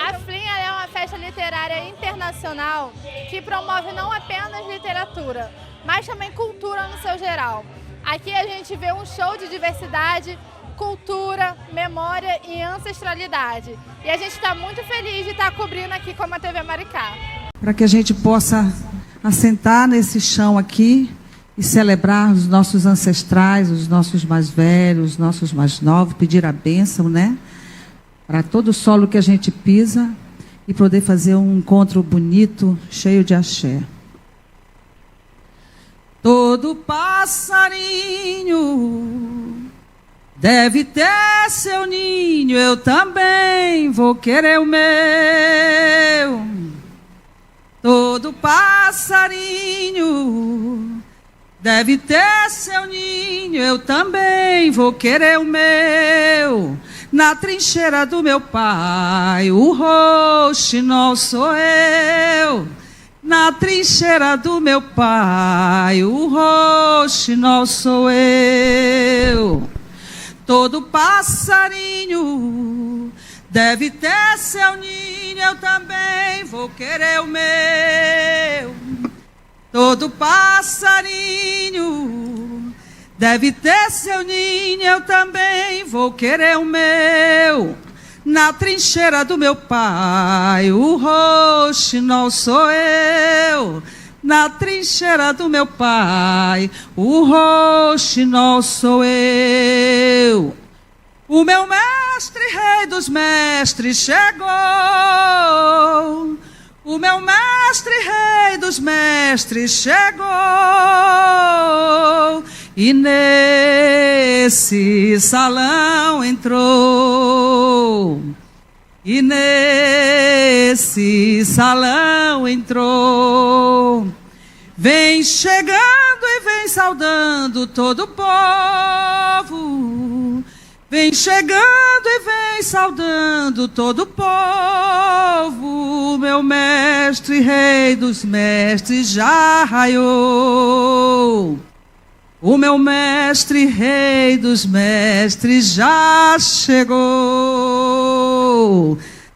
B: A FLIM é uma festa literária internacional que promove não apenas literatura, mas também cultura no seu geral. Aqui a gente vê um show de diversidade, cultura, memória e ancestralidade. E a gente está muito feliz de estar cobrindo aqui com a TV Maricá.
Q: Para que a gente possa assentar nesse chão aqui e celebrar os nossos ancestrais, os nossos mais velhos, os nossos mais novos, pedir a bênção, né? Para todo o solo que a gente pisa e poder fazer um encontro bonito, cheio de axé. Todo passarinho deve ter seu ninho, eu também vou querer o meu. Todo passarinho deve ter seu ninho, eu também vou querer o meu. Na trincheira do meu pai, o roxinol sou eu. Na trincheira do meu pai, o roxinol sou eu. Todo passarinho deve ter seu ninho, eu também vou querer o meu. Todo passarinho deve ter seu ninho, eu também vou querer o meu. Na trincheira do meu pai, o roxinol sou eu. Na trincheira do meu pai, o roxinol sou eu. O meu mestre, rei dos mestres, chegou. O meu mestre, rei dos mestres, chegou. E nesse salão entrou. E nesse salão entrou. Vem chegando e vem saudando todo o povo. Vem chegando e vem saudando todo o povo. Meu mestre, rei dos mestres, já raiou. O meu mestre, rei dos mestres, já chegou.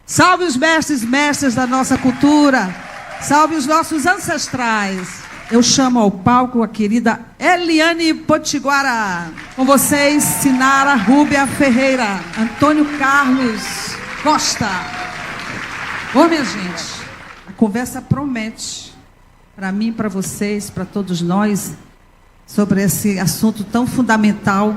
Q: Salve os mestres, mestres da nossa cultura. Salve os nossos ancestrais. Eu chamo ao palco a querida Eliane Potiguara. Com vocês, Sinara Rúbia Ferreira, Antônio Carlos Costa. Bom, minha gente, a conversa promete para mim, para vocês, para todos nós, sobre esse assunto tão fundamental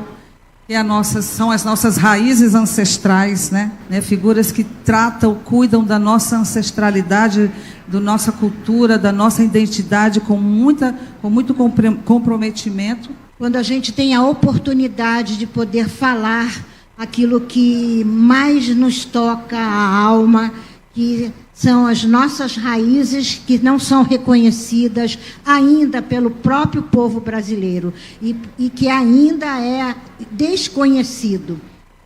Q: que são as nossas raízes ancestrais, né? Figuras que tratam, cuidam da nossa ancestralidade, da nossa cultura, da nossa identidade com muito comprometimento.
R: Quando a gente tem a oportunidade de poder falar aquilo que mais nos toca a alma, que são as nossas raízes que não são reconhecidas ainda pelo próprio povo brasileiro e que ainda é desconhecido,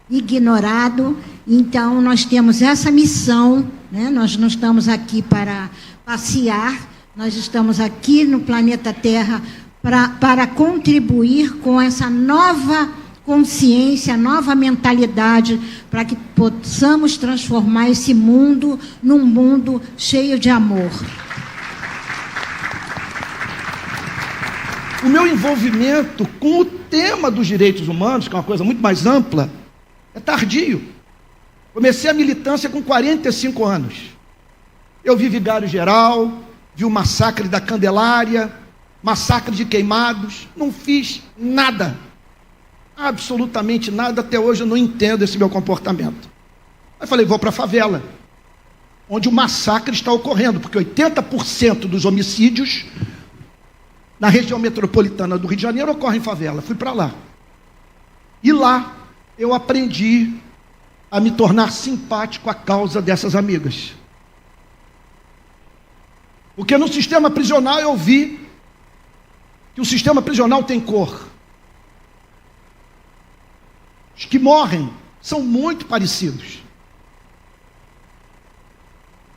R: ignorado. Então, nós temos essa missão, né? Nós não estamos aqui para passear, nós estamos aqui no planeta Terra para contribuir com essa nova consciência, nova mentalidade, para que possamos transformar esse mundo num mundo cheio de amor.
S: O meu envolvimento com o tema dos direitos humanos, que é uma coisa muito mais ampla, é tardio. Comecei a militância com 45 anos. Eu vi Vigário Geral, vi o massacre da Candelária, massacre de Queimados, não fiz nada, absolutamente nada, até hoje eu não entendo esse meu comportamento. Aí falei, vou para a favela, onde o massacre está ocorrendo, porque 80% dos homicídios na região metropolitana do Rio de Janeiro ocorrem em favela. Fui para lá. E lá eu aprendi a me tornar simpático à causa dessas amigas. Porque no sistema prisional eu vi que o sistema prisional tem cor. Os que morrem são muito parecidos.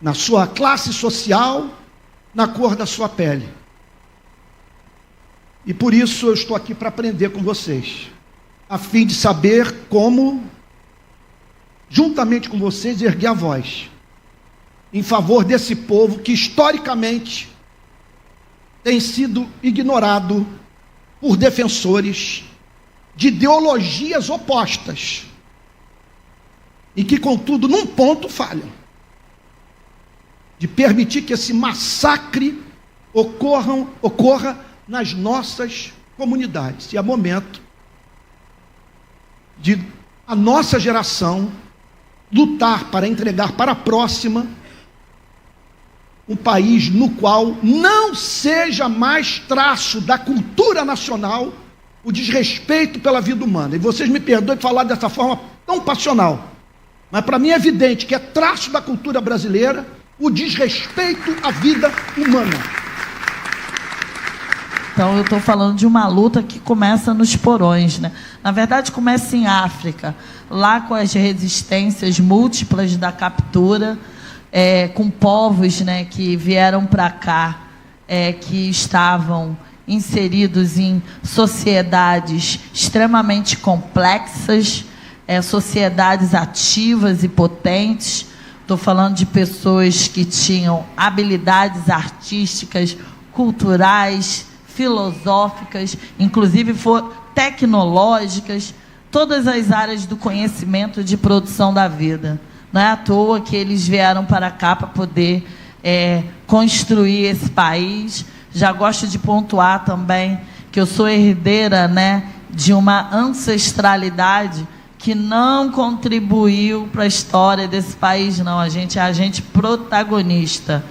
S: Na sua classe social, na cor da sua pele. E por isso eu estou aqui para aprender com vocês, a fim de saber como, juntamente com vocês, erguer a voz em favor desse povo que historicamente tem sido ignorado por defensores de ideologias opostas e que, contudo, num ponto falham, de permitir que esse massacre ocorra nas nossas comunidades. E é momento de a nossa geração lutar para entregar para a próxima um país no qual não seja mais traço da cultura nacional o desrespeito pela vida humana. E vocês me perdoem de falar dessa forma tão passional, mas para mim é evidente que é traço da cultura brasileira o desrespeito à vida humana.
T: Então eu estou falando de uma luta que começa nos porões, né? Na verdade começa em África, lá com as resistências múltiplas da captura, com povos, né, que vieram para cá, que estavam inseridos em sociedades extremamente complexas, sociedades ativas e potentes. Estou falando de pessoas que tinham habilidades artísticas, culturais, filosóficas, inclusive tecnológicas, todas as áreas do conhecimento de produção da vida. Não é à toa que eles vieram para cá para poder construir esse país. Já gosto de pontuar também que eu sou herdeira, né, de uma ancestralidade que não contribuiu para a história desse país, não. A gente é agente protagonista.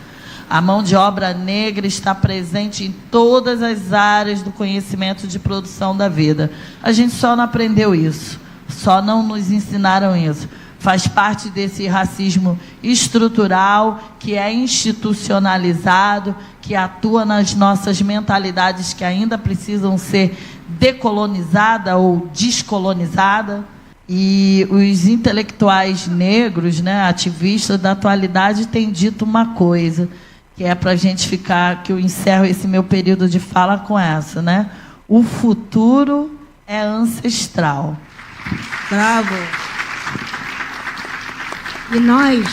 T: A mão de obra negra está presente em todas as áreas do conhecimento de produção da vida. A gente só não aprendeu isso, só não nos ensinaram isso. Faz parte desse racismo estrutural, que é institucionalizado, que atua nas nossas mentalidades que ainda precisam ser decolonizadas ou descolonizadas. E os intelectuais negros, né, ativistas da atualidade, têm dito uma coisa, que é para a gente ficar, que eu encerro esse meu período de fala com essa, né? O futuro é ancestral.
R: Bravo! E nós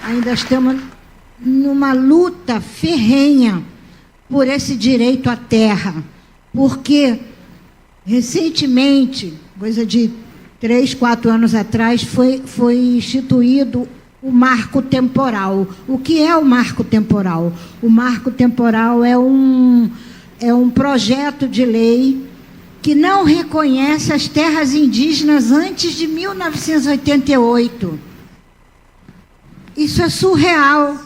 R: ainda estamos numa luta ferrenha por esse direito à terra, porque recentemente, coisa de 3, 4 anos atrás, foi instituído o marco temporal. O que é o marco temporal? O marco temporal é um projeto de lei que não reconhece as terras indígenas antes de 1988. Isso é surreal.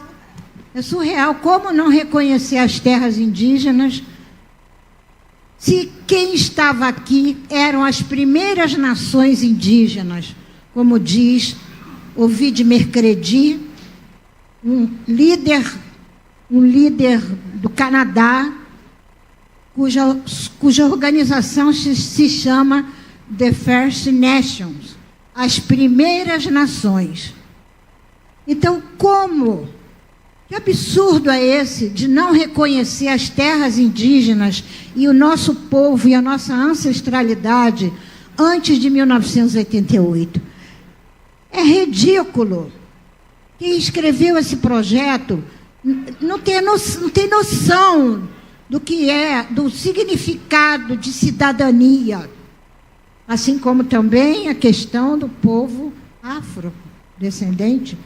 R: É surreal. Como não reconhecer as terras indígenas se quem estava aqui eram as primeiras nações indígenas, como diz Ovid Mercredi, um líder do Canadá, cuja organização se chama The First Nations, as primeiras nações. Então, que absurdo é esse de não reconhecer as terras indígenas e o nosso povo e a nossa ancestralidade antes de 1988. É ridículo. Quem escreveu esse projeto não tem noção do que é, do significado de cidadania. Assim como também a questão do povo afrodescendente,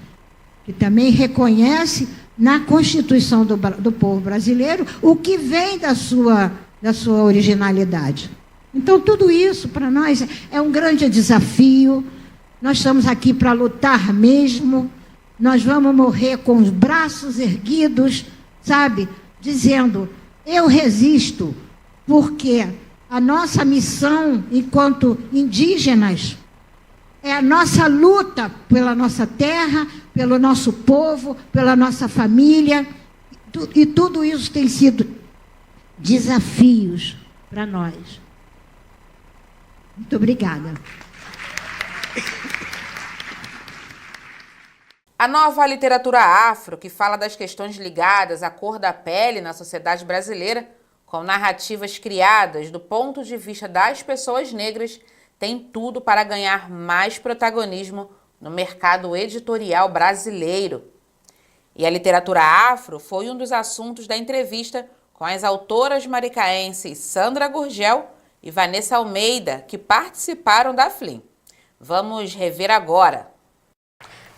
R: que também reconhece na Constituição do povo brasileiro o que vem da sua originalidade. Então, tudo isso, para nós, é um grande desafio. Nós estamos aqui para lutar mesmo. Nós vamos morrer com os braços erguidos, sabe? Dizendo, eu resisto, porque a nossa missão, enquanto indígenas, é a nossa luta pela nossa terra, pelo nosso povo, pela nossa família. E tudo isso tem sido desafios para nós. Muito obrigada.
A: A nova literatura afro, que fala das questões ligadas à cor da pele na sociedade brasileira, com narrativas criadas do ponto de vista das pessoas negras, tem tudo para ganhar mais protagonismo no mercado editorial brasileiro. E a literatura afro foi um dos assuntos da entrevista com as autoras maricaenses Sandra Gurgel e Vanessa Almeida, que participaram da FLIM. Vamos rever agora.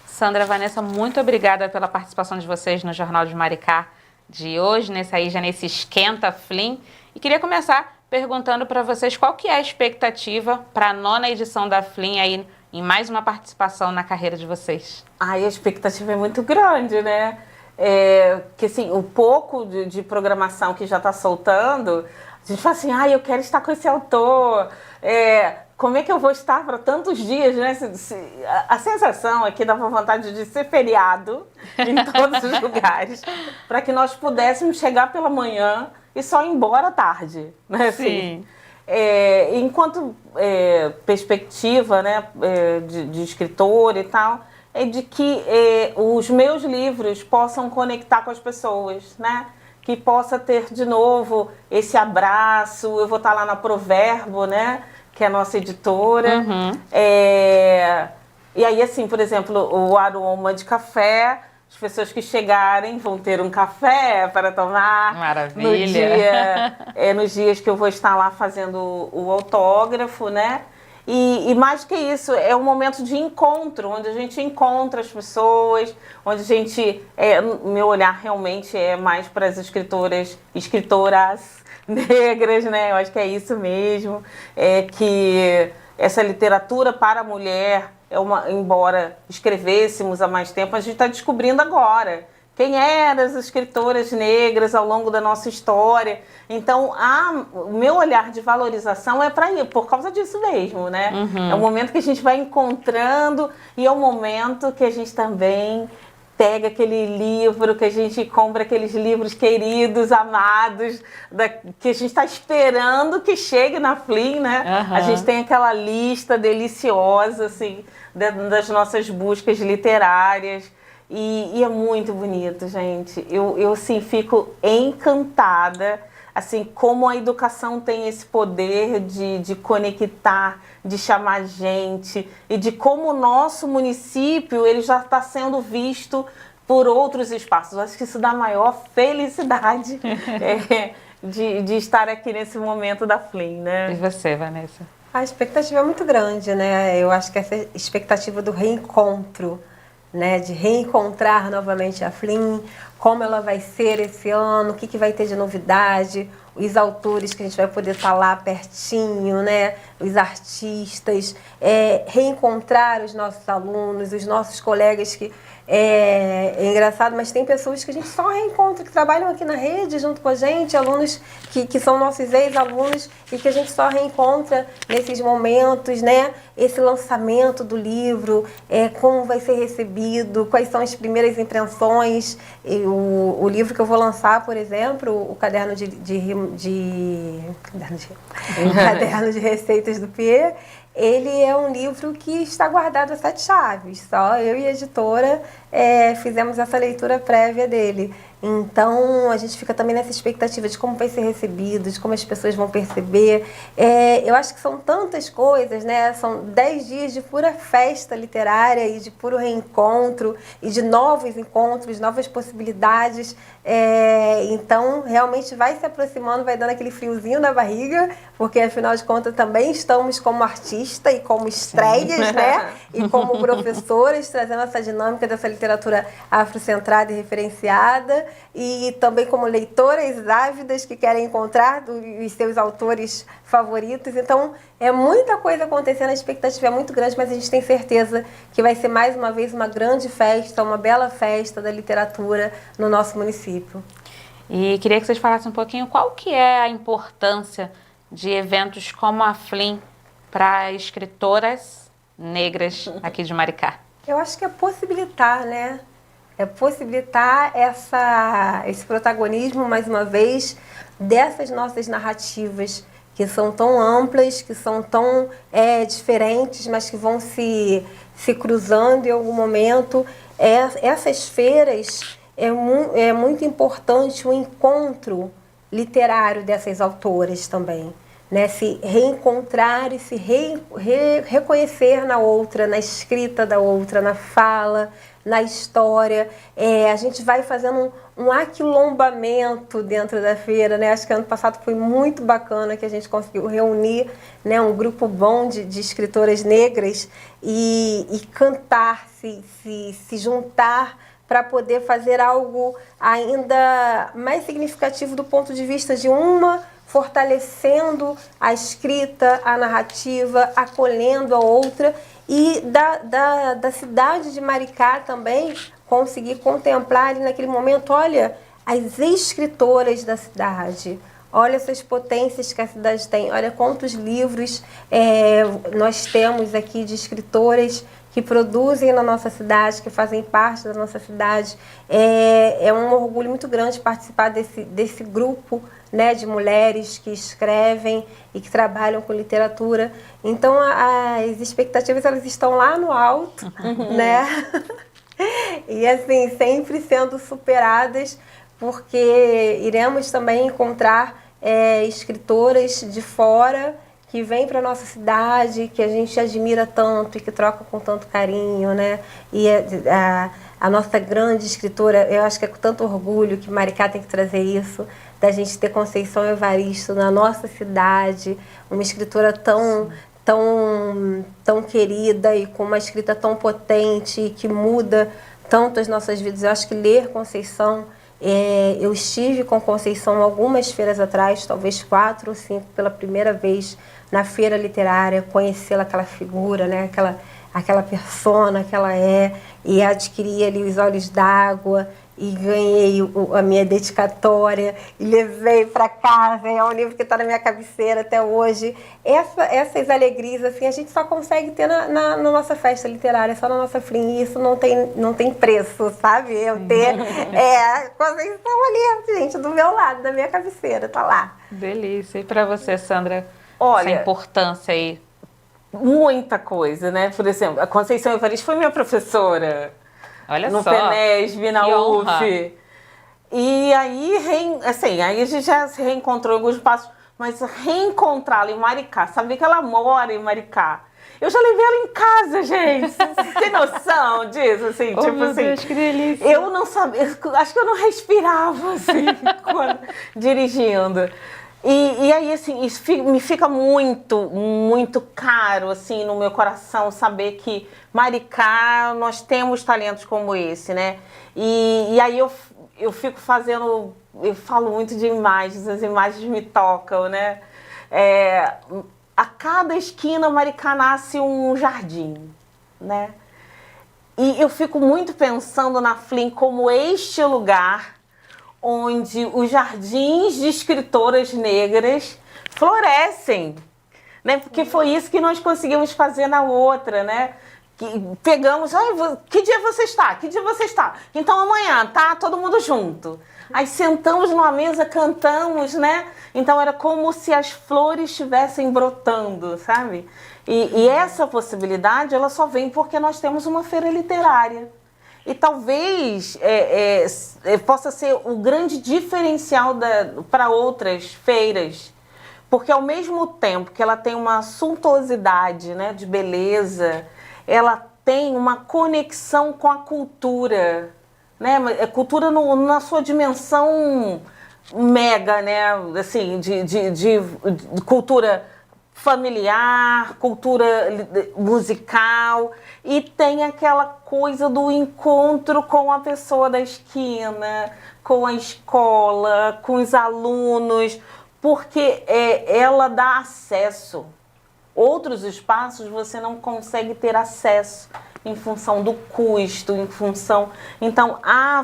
A: Sandra, Vanessa, muito obrigada pela participação de vocês no Jornal de Maricá de hoje, nesse Esquenta FLIM. E queria começar perguntando para vocês qual que é a expectativa para a 9ª edição da FLIM aí, em mais uma participação na carreira de vocês.
U: A expectativa é muito grande, né? Que assim, o pouco de programação que já está soltando, a gente fala assim, eu quero estar com esse autor, como é que eu vou estar para tantos dias, né? A sensação aqui dava vontade de ser feriado em todos os lugares, para que nós pudéssemos chegar pela manhã e só ir embora à tarde, né? Assim, enquanto perspectiva, né, de escritor e tal, é de que os meus livros possam conectar com as pessoas, né? Que possa ter de novo esse abraço. Eu vou estar lá na Proverbo, né? Que é a nossa editora.
A: Uhum.
U: E aí, assim, por exemplo, o aroma de café, as pessoas que chegarem vão ter um café para tomar.
A: Maravilha!
U: Nos dias que eu vou estar lá fazendo o autógrafo, né? E mais que isso, é um momento de encontro, onde a gente encontra as pessoas, onde a gente... meu olhar realmente é mais para as escritoras negras, né? Eu acho que é isso mesmo. Que essa literatura para a mulher, embora escrevêssemos há mais tempo, a gente está descobrindo agora quem eram as escritoras negras ao longo da nossa história. Então, o meu olhar de valorização é por causa disso mesmo, né?
A: Uhum.
U: É o momento que a gente vai encontrando e é o momento que a gente também pega aquele livro, que a gente compra aqueles livros queridos, amados, que a gente está esperando que chegue na FLIM, né?
A: Uhum.
U: A gente tem aquela lista deliciosa, assim, das nossas buscas literárias. E é muito bonito, gente. Eu assim, fico encantada, assim, como a educação tem esse poder de conectar, de chamar gente, e de como o nosso município ele já está sendo visto por outros espaços. Eu acho que isso dá maior felicidade de estar aqui nesse momento da FLIM, né?
A: E você, Vanessa?
V: A expectativa é muito grande, né? Eu acho que essa expectativa do reencontro, né, de reencontrar novamente a FLIM, como ela vai ser esse ano, o que vai ter de novidade, os autores que a gente vai poder estar lá pertinho, né, os artistas, reencontrar os nossos alunos, os nossos colegas que... É engraçado, mas tem pessoas que a gente só reencontra, que trabalham aqui na rede junto com a gente, alunos que são nossos ex-alunos e que a gente só reencontra nesses momentos, né? Esse lançamento do livro, como vai ser recebido, quais são as primeiras impressões. O livro que eu vou lançar, por exemplo, o Caderno Caderno de Receitas do Pierre, ele é um livro que está guardado a 7 chaves. Só eu e a editora fizemos essa leitura prévia dele. Então, a gente fica também nessa expectativa de como vai ser recebido, de como as pessoas vão perceber. Eu acho que são tantas coisas, né? São 10 dias de pura festa literária e de puro reencontro e de novos encontros, novas possibilidades. Então, realmente vai se aproximando, vai dando aquele friozinho na barriga, porque, afinal de contas, também estamos como artista e como estreias, né? E como professoras, trazendo essa dinâmica dessa literatura afrocentrada e referenciada. E também como leitoras ávidas que querem encontrar os seus autores favoritos. Então, é muita coisa acontecendo, a expectativa é muito grande, mas a gente tem certeza que vai ser mais uma vez uma grande festa, uma bela festa da literatura no nosso município.
A: E queria que vocês falassem um pouquinho qual que é a importância de eventos como a FLIM para escritoras negras aqui de Maricá.
V: Eu acho que é possibilitar, né? É possibilitar esse protagonismo, mais uma vez, dessas nossas narrativas que são tão amplas, que são tão diferentes, mas que vão se cruzando em algum momento. Essas feiras, é muito importante o encontro literário dessas autoras também, né? Se reencontrar e se reconhecer na outra, na escrita da outra, na fala, na história. A gente vai fazendo um aquilombamento dentro da feira, né? Acho que ano passado foi muito bacana que a gente conseguiu reunir, né, um grupo bom de escritoras negras e cantar, se juntar para poder fazer algo ainda mais significativo do ponto de vista de uma fortalecendo a escrita, a narrativa, acolhendo a outra, e da cidade de Maricá também conseguir contemplar ali naquele momento, olha, as escritoras da cidade, olha essas potências que a cidade tem, olha quantos livros nós temos aqui de escritoras que produzem na nossa cidade, que fazem parte da nossa cidade. É um orgulho muito grande participar desse grupo, né, de mulheres que escrevem e que trabalham com literatura. Então, as expectativas, elas estão lá no alto, né? E, assim, sempre sendo superadas, porque iremos também encontrar escritoras de fora que vêm para a nossa cidade, que a gente admira tanto e que troca com tanto carinho, né? E a nossa grande escritora, eu acho que é com tanto orgulho que Maricá tem que trazer isso, da gente ter Conceição Evaristo na nossa cidade, uma escritora tão querida e com uma escrita tão potente e que muda tanto as nossas vidas. Eu acho que ler Conceição, eu estive com Conceição algumas feiras atrás, talvez 4 ou 5, pela primeira vez na feira literária, conhecê-la, aquela figura, né? aquela persona que ela é, e adquiri ali os olhos d'água, e ganhei a minha dedicatória, e levei para casa, é um livro que está na minha cabeceira até hoje. Essas alegrias, assim, a gente só consegue ter na nossa festa literária, só na nossa FLIM, e isso não tem preço, sabe? Eu ter Conceição ali, gente, do meu lado, da minha cabeceira, tá lá.
A: Delícia. E para você, Sandra,
U: olha,
A: essa importância aí?
U: Muita coisa, né? Por exemplo, a Conceição Evaristo foi minha professora.
A: Olha
U: no
A: só.
U: FENESB, na UF. E aí, assim, aí a gente já se reencontrou em alguns passos, mas reencontrá-la em Maricá, saber que ela mora em Maricá. Eu já levei ela em casa, gente. Você tem noção disso? Assim,
A: Oh,
U: tipo
A: meu
U: assim,
A: Deus, que delícia.
U: Eu não sabia, acho que eu não respirava, assim, dirigindo. E aí, assim, isso me fica muito, muito caro, assim, no meu coração, saber que Maricá, nós temos talentos como esse, né? E aí eu fico fazendo, eu falo muito de imagens, as imagens me tocam, né? A cada esquina, Maricá nasce um jardim, né? E eu fico muito pensando na FLIM como este lugar onde os jardins de escritoras negras florescem, né? Porque foi isso que nós conseguimos fazer na outra, né? Pegamos, que dia você está? Que dia você está? Então amanhã, tá? Todo mundo junto. Aí sentamos numa mesa, cantamos, né? Então era como se as flores estivessem brotando, sabe? E essa possibilidade, ela só vem porque nós temos uma feira literária. E talvez possa ser o grande diferencial para outras feiras. Porque ao mesmo tempo que ela tem uma suntuosidade, né, de beleza, ela tem uma conexão com a cultura, né? A cultura na sua dimensão mega, né? Assim, de cultura familiar, cultura musical, e tem aquela coisa do encontro com a pessoa da esquina, com a escola, com os alunos, porque ela dá acesso. Outros espaços você não consegue ter acesso em função do custo, em função... Então, a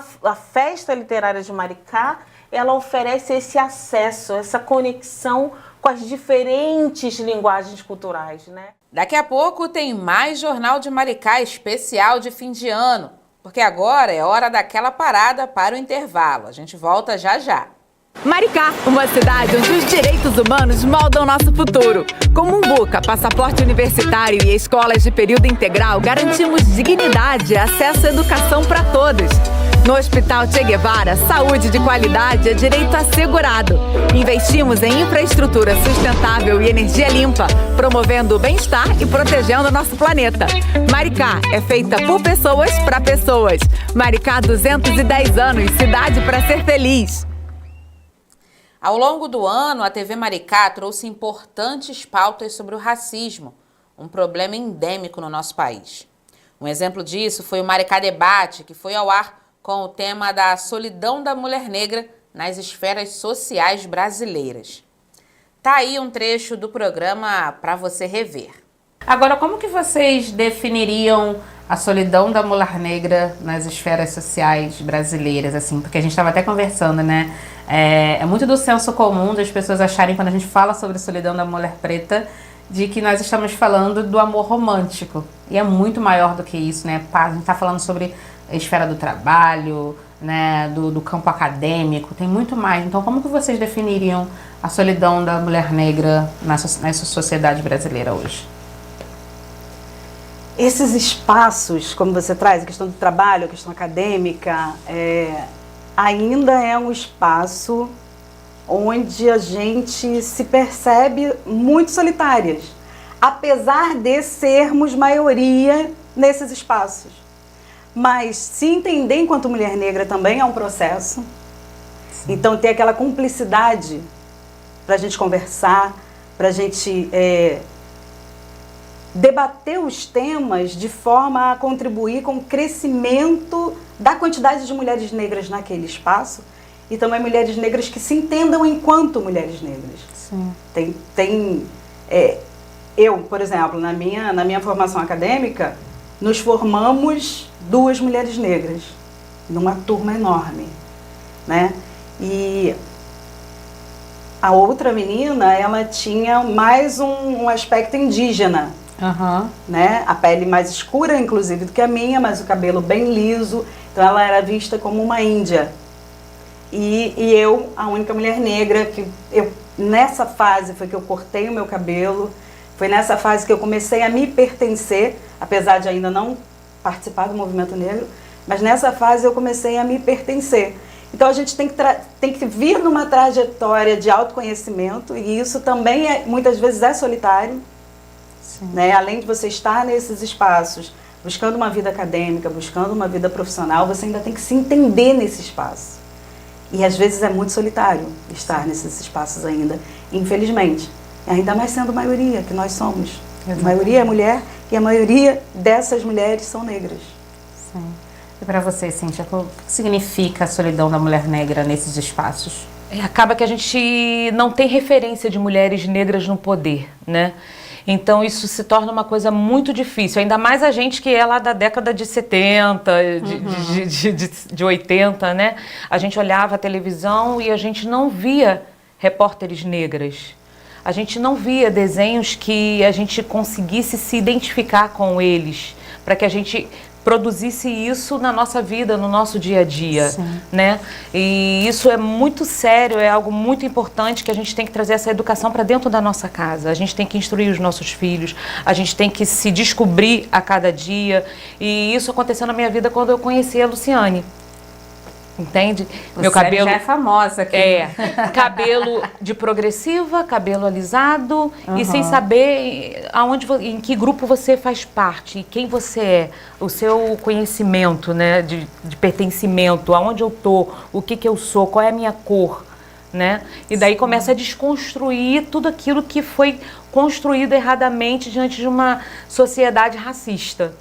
U: Festa Literária de Maricá, ela oferece esse acesso, essa conexão com as diferentes linguagens culturais, né?
A: Daqui a pouco tem mais Jornal de Maricá especial de fim de ano, porque agora é hora daquela parada para o intervalo. A gente volta já já.
C: Maricá, uma cidade onde os direitos humanos moldam nosso futuro. Com Mumbuca, passaporte universitário e escolas de período integral, garantimos dignidade e acesso à educação para todos. No Hospital Che Guevara, saúde de qualidade é direito assegurado. Investimos em infraestrutura sustentável e energia limpa, promovendo o bem-estar e protegendo nosso planeta. Maricá é feita por pessoas para pessoas. Maricá, 210 anos, cidade para ser feliz.
A: Ao longo do ano, a TV Maricá trouxe importantes pautas sobre o racismo, um problema endêmico no nosso país. Um exemplo disso foi o Maricá Debate, que foi ao ar com o tema da solidão da mulher negra nas esferas sociais brasileiras. Tá aí um trecho do programa para você rever.
U: Agora, como que vocês definiriam a solidão da mulher negra nas esferas sociais brasileiras, assim? Porque a gente estava até conversando, né? É muito do senso comum das pessoas acharem, quando a gente fala sobre a solidão da mulher preta, de que nós estamos falando do amor romântico. E é muito maior do que isso, né? A gente está falando sobre a esfera do trabalho, né? Do campo acadêmico, tem muito mais. Então, como que vocês definiriam a solidão da mulher negra nessa sociedade brasileira hoje?
D: Esses espaços, como você traz, a questão do trabalho, a questão acadêmica, ainda é um espaço onde a gente se percebe muito solitárias, apesar de sermos maioria nesses espaços. Mas se entender enquanto mulher negra também é um processo. Sim. Então ter aquela cumplicidade para a gente conversar, para a gente debater os temas de forma a contribuir com o crescimento da quantidade de mulheres negras naquele espaço e também mulheres negras que se entendam enquanto mulheres negras. Sim. Eu, por exemplo, na minha formação acadêmica, nos formamos 2 mulheres negras numa turma enorme, né? E a outra menina, ela tinha mais um aspecto indígena.
U: Uhum.
D: Né? A pele mais escura, inclusive, do que a minha, mas o cabelo bem liso. Então ela era vista como uma índia. E eu, a única mulher negra, nessa fase foi que eu cortei o meu cabelo, foi nessa fase que eu comecei a me pertencer, apesar de ainda não participar do movimento negro, mas nessa fase eu comecei a me pertencer. Então a gente tem que vir numa trajetória de autoconhecimento, e isso também muitas vezes é solitário. Né? Além de você estar nesses espaços, buscando uma vida acadêmica, buscando uma vida profissional, você ainda tem que se entender nesse espaço. E às vezes é muito solitário estar nesses espaços ainda, infelizmente. Ainda mais sendo maioria, que nós somos. Exatamente. A maioria é mulher e a maioria dessas mulheres são negras.
U: Sim. E para você, Cíntia, o que significa a solidão da mulher negra nesses espaços?
W: Acaba que a gente não tem referência de mulheres negras no poder, né? Então isso se torna uma coisa muito difícil, ainda mais a gente que é lá da década de 70, de 80, né? A gente olhava a televisão e a gente não via repórteres negras. A gente não via desenhos que a gente conseguisse se identificar com eles, para que a gente produzisse isso na nossa vida, no nosso dia a dia, né? E isso é muito sério, é algo muito importante que a gente tem que trazer essa educação para dentro da nossa casa. A gente tem que instruir os nossos filhos, a gente tem que se descobrir a cada dia. E isso aconteceu na minha vida quando eu conheci a Luciane. Entende? Meu cabelo
A: já é famosa aqui.
W: Cabelo de progressiva, cabelo alisado e sem saber em que grupo você faz parte, e quem você é, o seu conhecimento, né, de pertencimento, aonde eu tô, o que eu sou, qual é a minha cor, né? E daí começa a desconstruir tudo aquilo que foi construído erradamente diante de uma sociedade racista,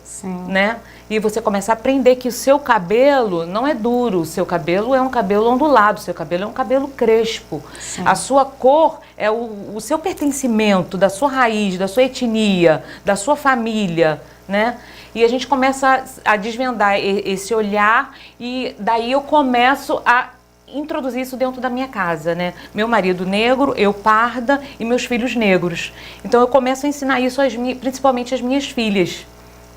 W: né? E você começa a aprender que o seu cabelo não é duro, o seu cabelo é um cabelo ondulado, o seu cabelo é um cabelo crespo. A sua cor é o seu pertencimento, da sua raiz, da sua etnia, da sua família, né? E a gente começa a desvendar esse olhar e daí eu começo a introduzir isso dentro da minha casa, né? Meu marido negro, eu parda e meus filhos negros. Então eu começo a ensinar isso principalmente às minhas filhas,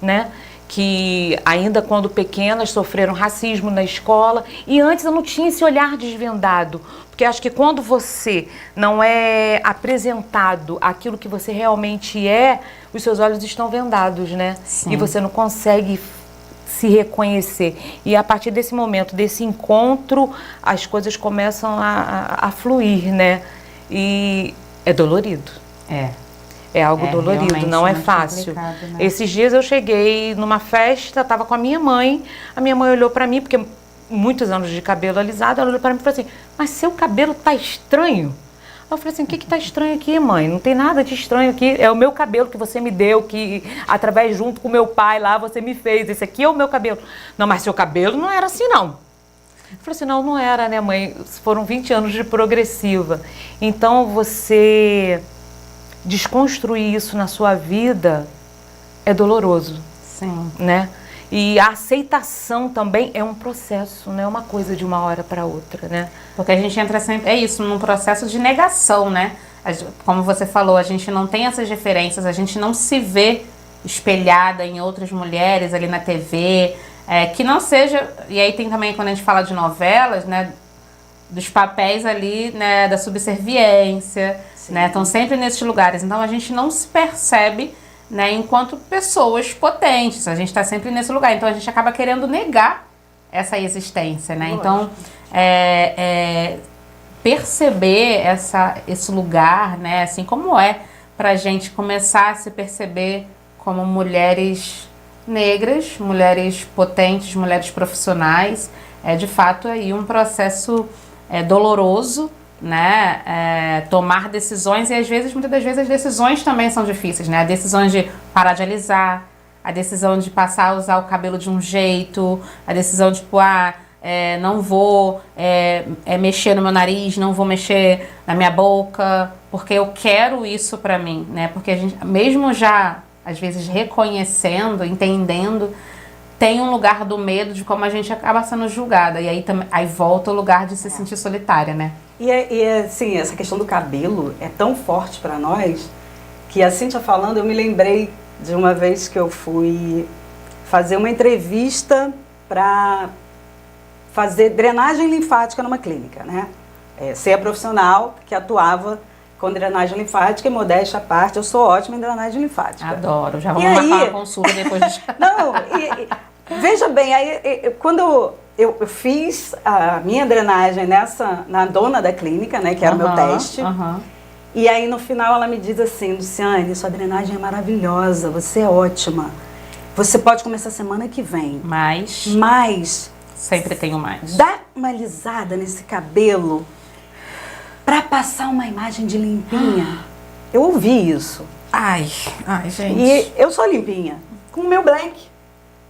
W: né? Que ainda quando pequenas sofreram racismo na escola e antes eu não tinha esse olhar desvendado, porque acho que quando você não é apresentado aquilo que você realmente é, os seus olhos estão vendados, né? E você não consegue se reconhecer. E a partir desse momento, desse encontro, as coisas começam a fluir, né? E é dolorido. É algo dolorido, não é fácil.
A: Né?
W: Esses dias eu cheguei numa festa, estava com a minha mãe olhou para mim, porque muitos anos de cabelo alisado, ela olhou para mim e falou assim, mas seu cabelo tá estranho? Eu falei assim, o que tá estranho aqui, mãe? Não tem nada de estranho aqui, é o meu cabelo que você me deu, que através junto com meu pai lá você me fez, esse aqui é o meu cabelo. Não, mas seu cabelo não era assim não. Eu falei assim, não era, né, mãe? Foram 20 anos de progressiva. Então você desconstruir isso na sua vida é doloroso, né? E a aceitação também é um processo, não é uma coisa de uma hora para outra, né?
A: Porque a gente entra sempre, num processo de negação, né? Como você falou, a gente não tem essas referências, a gente não se vê espelhada em outras mulheres ali na TV, que não seja... E aí tem também, quando a gente fala de novelas, né? Dos papéis ali, né? Da subserviência, né? Estão sempre nesses lugares. Então a gente não se percebe, né, enquanto pessoas potentes. A gente está sempre nesse lugar. Então a gente acaba querendo negar essa existência, né? Então perceber esse lugar, né? Assim como é pra gente começar a se perceber como mulheres negras, mulheres potentes, mulheres profissionais, é de fato aí um processo doloroso, né? Tomar decisões, e às vezes, muitas das vezes, as decisões também são difíceis, né? A decisão de parar de alisar, a decisão de passar a usar o cabelo de um jeito, a decisão de, tipo, não vou mexer no meu nariz, não vou mexer na minha boca, porque eu quero isso pra mim, né? Porque a gente, mesmo já, às vezes, reconhecendo, entendendo, tem um lugar do medo de como a gente acaba sendo julgada. E aí volta o lugar de se sentir solitária, né?
D: E assim, essa questão do cabelo é tão forte para nós que, a Cíntia falando, eu me lembrei de uma vez que eu fui fazer uma entrevista para fazer drenagem linfática numa clínica, né? Ser a profissional que atuava com drenagem linfática, e modéstia à parte, eu sou ótima em drenagem linfática.
A: Adoro, já vamos marcar uma consulta depois de...
D: Não, veja bem, quando eu fiz a minha drenagem na dona da clínica, né, que era o meu teste, e aí no final ela me diz assim, Luciane, sua drenagem é maravilhosa, você é ótima, você pode começar semana que vem. Mas
A: sempre tenho mais.
D: Dá uma alisada nesse cabelo pra passar uma imagem de limpinha. Eu ouvi isso.
A: Ai, gente.
D: E eu sou limpinha, com o meu black.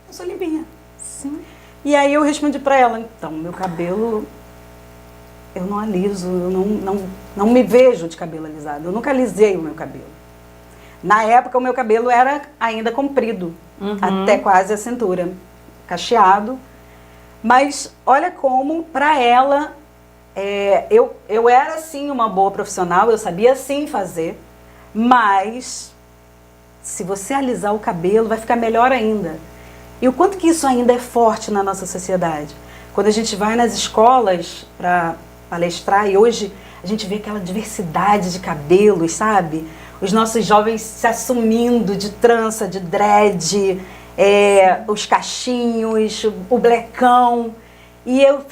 D: Eu sou limpinha.
A: Sim.
D: E aí eu respondi pra ela, então, meu cabelo, eu não aliso, eu não me vejo de cabelo alisado. Eu nunca alisei o meu cabelo. Na época, o meu cabelo era ainda comprido, até quase a cintura, cacheado. Mas olha como, pra ela, eu era, sim, uma boa profissional, eu sabia, sim, fazer. Mas, se você alisar o cabelo, vai ficar melhor ainda. E o quanto que isso ainda é forte na nossa sociedade. Quando a gente vai nas escolas para palestrar, e hoje a gente vê aquela diversidade de cabelos, sabe? Os nossos jovens se assumindo de trança, de dread, os cachinhos, o blecão. E eu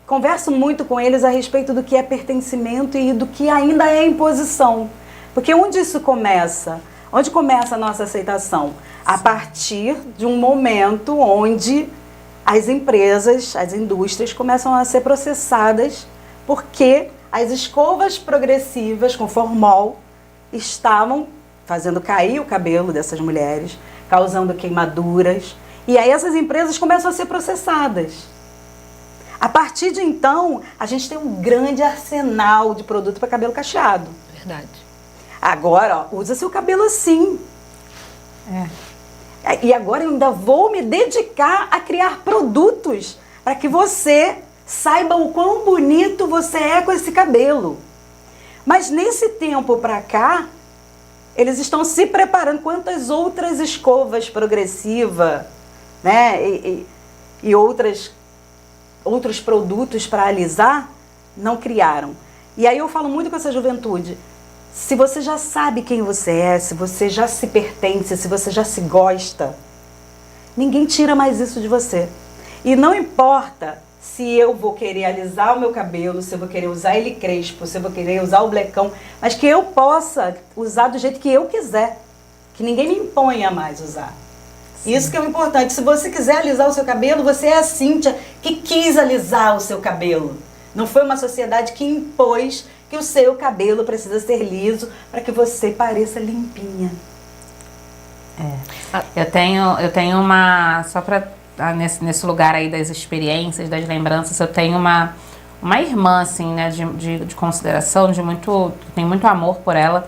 D: converso muito com eles a respeito do que é pertencimento e do que ainda é imposição. Porque onde isso começa? Onde começa a nossa aceitação? A partir de um momento onde as empresas, as indústrias começam a ser processadas porque as escovas progressivas com formol estavam fazendo cair o cabelo dessas mulheres, causando queimaduras. E aí essas empresas começam a ser processadas. A partir de então, a gente tem um grande arsenal de produto para cabelo cacheado.
W: Verdade.
D: Agora, ó, usa seu cabelo assim. E agora eu ainda vou me dedicar a criar produtos para que você saiba o quão bonito você é com esse cabelo. Mas nesse tempo para cá, eles estão se preparando. Quantas outras escovas progressivas, né, e outros produtos para alisar não criaram. E aí eu falo muito com essa juventude. Se você já sabe quem você é, se você já se pertence, se você já se gosta, ninguém tira mais isso de você. E não importa se eu vou querer alisar o meu cabelo, se eu vou querer usar ele crespo, se eu vou querer usar o blecão, mas que eu possa usar do jeito que eu quiser, que ninguém me imponha mais usar. Sim. Isso que é o importante. Se você quiser alisar o seu cabelo, você é a Cíntia que quis alisar o seu cabelo. Não foi uma sociedade que impôs que o seu cabelo precisa ser liso para que você pareça limpinha.
E: Eu tenho uma, só para nesse lugar aí das experiências, das lembranças, eu tenho uma irmã, assim, né, de consideração, tenho muito amor por ela.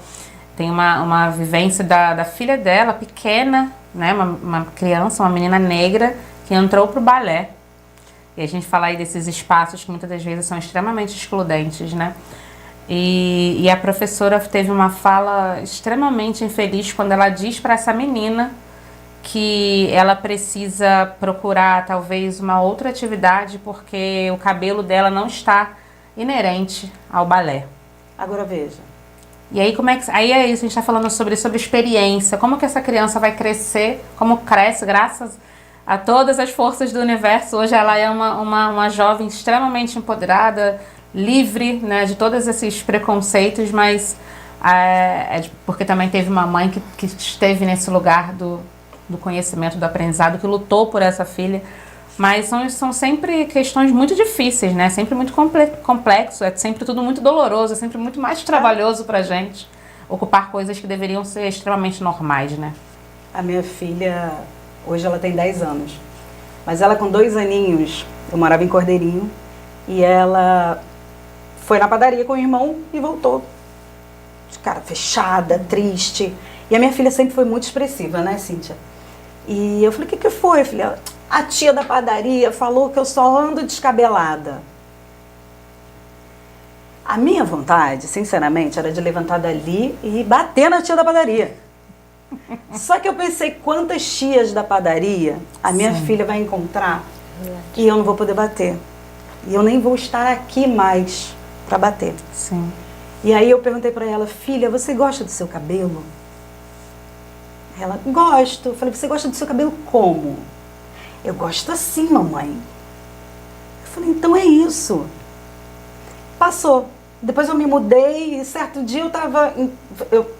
E: Tem uma vivência da filha dela, pequena, né, uma criança, uma menina negra, que entrou pro balé. E a gente fala aí desses espaços que muitas das vezes são extremamente excludentes, né? E a professora teve uma fala extremamente infeliz quando ela diz para essa menina que ela precisa procurar talvez uma outra atividade porque o cabelo dela não está inerente ao balé.
D: Agora veja.
E: E aí aí é isso, a gente está falando sobre experiência, como que essa criança vai crescer, como cresce graças a todas as forças do universo. Hoje ela é uma jovem extremamente empoderada, livre, né, de todos esses preconceitos, mas porque também teve uma mãe que esteve nesse lugar do conhecimento, do aprendizado, que lutou por essa filha. Mas são sempre questões muito difíceis, né? Sempre muito complexo, é sempre tudo muito doloroso, é sempre muito mais trabalhoso pra gente ocupar coisas que deveriam ser extremamente normais, né?
D: A minha filha, hoje ela tem 10 anos, mas ela com 2 aninhos, eu morava em Cordeirinho, e ela foi na padaria com o irmão e voltou. De cara fechada, triste. E a minha filha sempre foi muito expressiva, né, Cíntia? E eu falei, o que foi, filha? A tia da padaria falou que eu só ando descabelada. A minha vontade, sinceramente, era de levantar dali e bater na tia da padaria. Só que eu pensei, quantas tias da padaria a minha filha vai encontrar e eu não vou poder bater. E eu nem vou estar aqui mais para bater.
E: Sim.
D: E aí eu perguntei para ela, filha, você gosta do seu cabelo? Ela, gosto. Eu falei, você gosta do seu cabelo como? Eu gosto assim, mamãe. Eu falei, então é isso. Passou. Depois eu me mudei e certo dia eu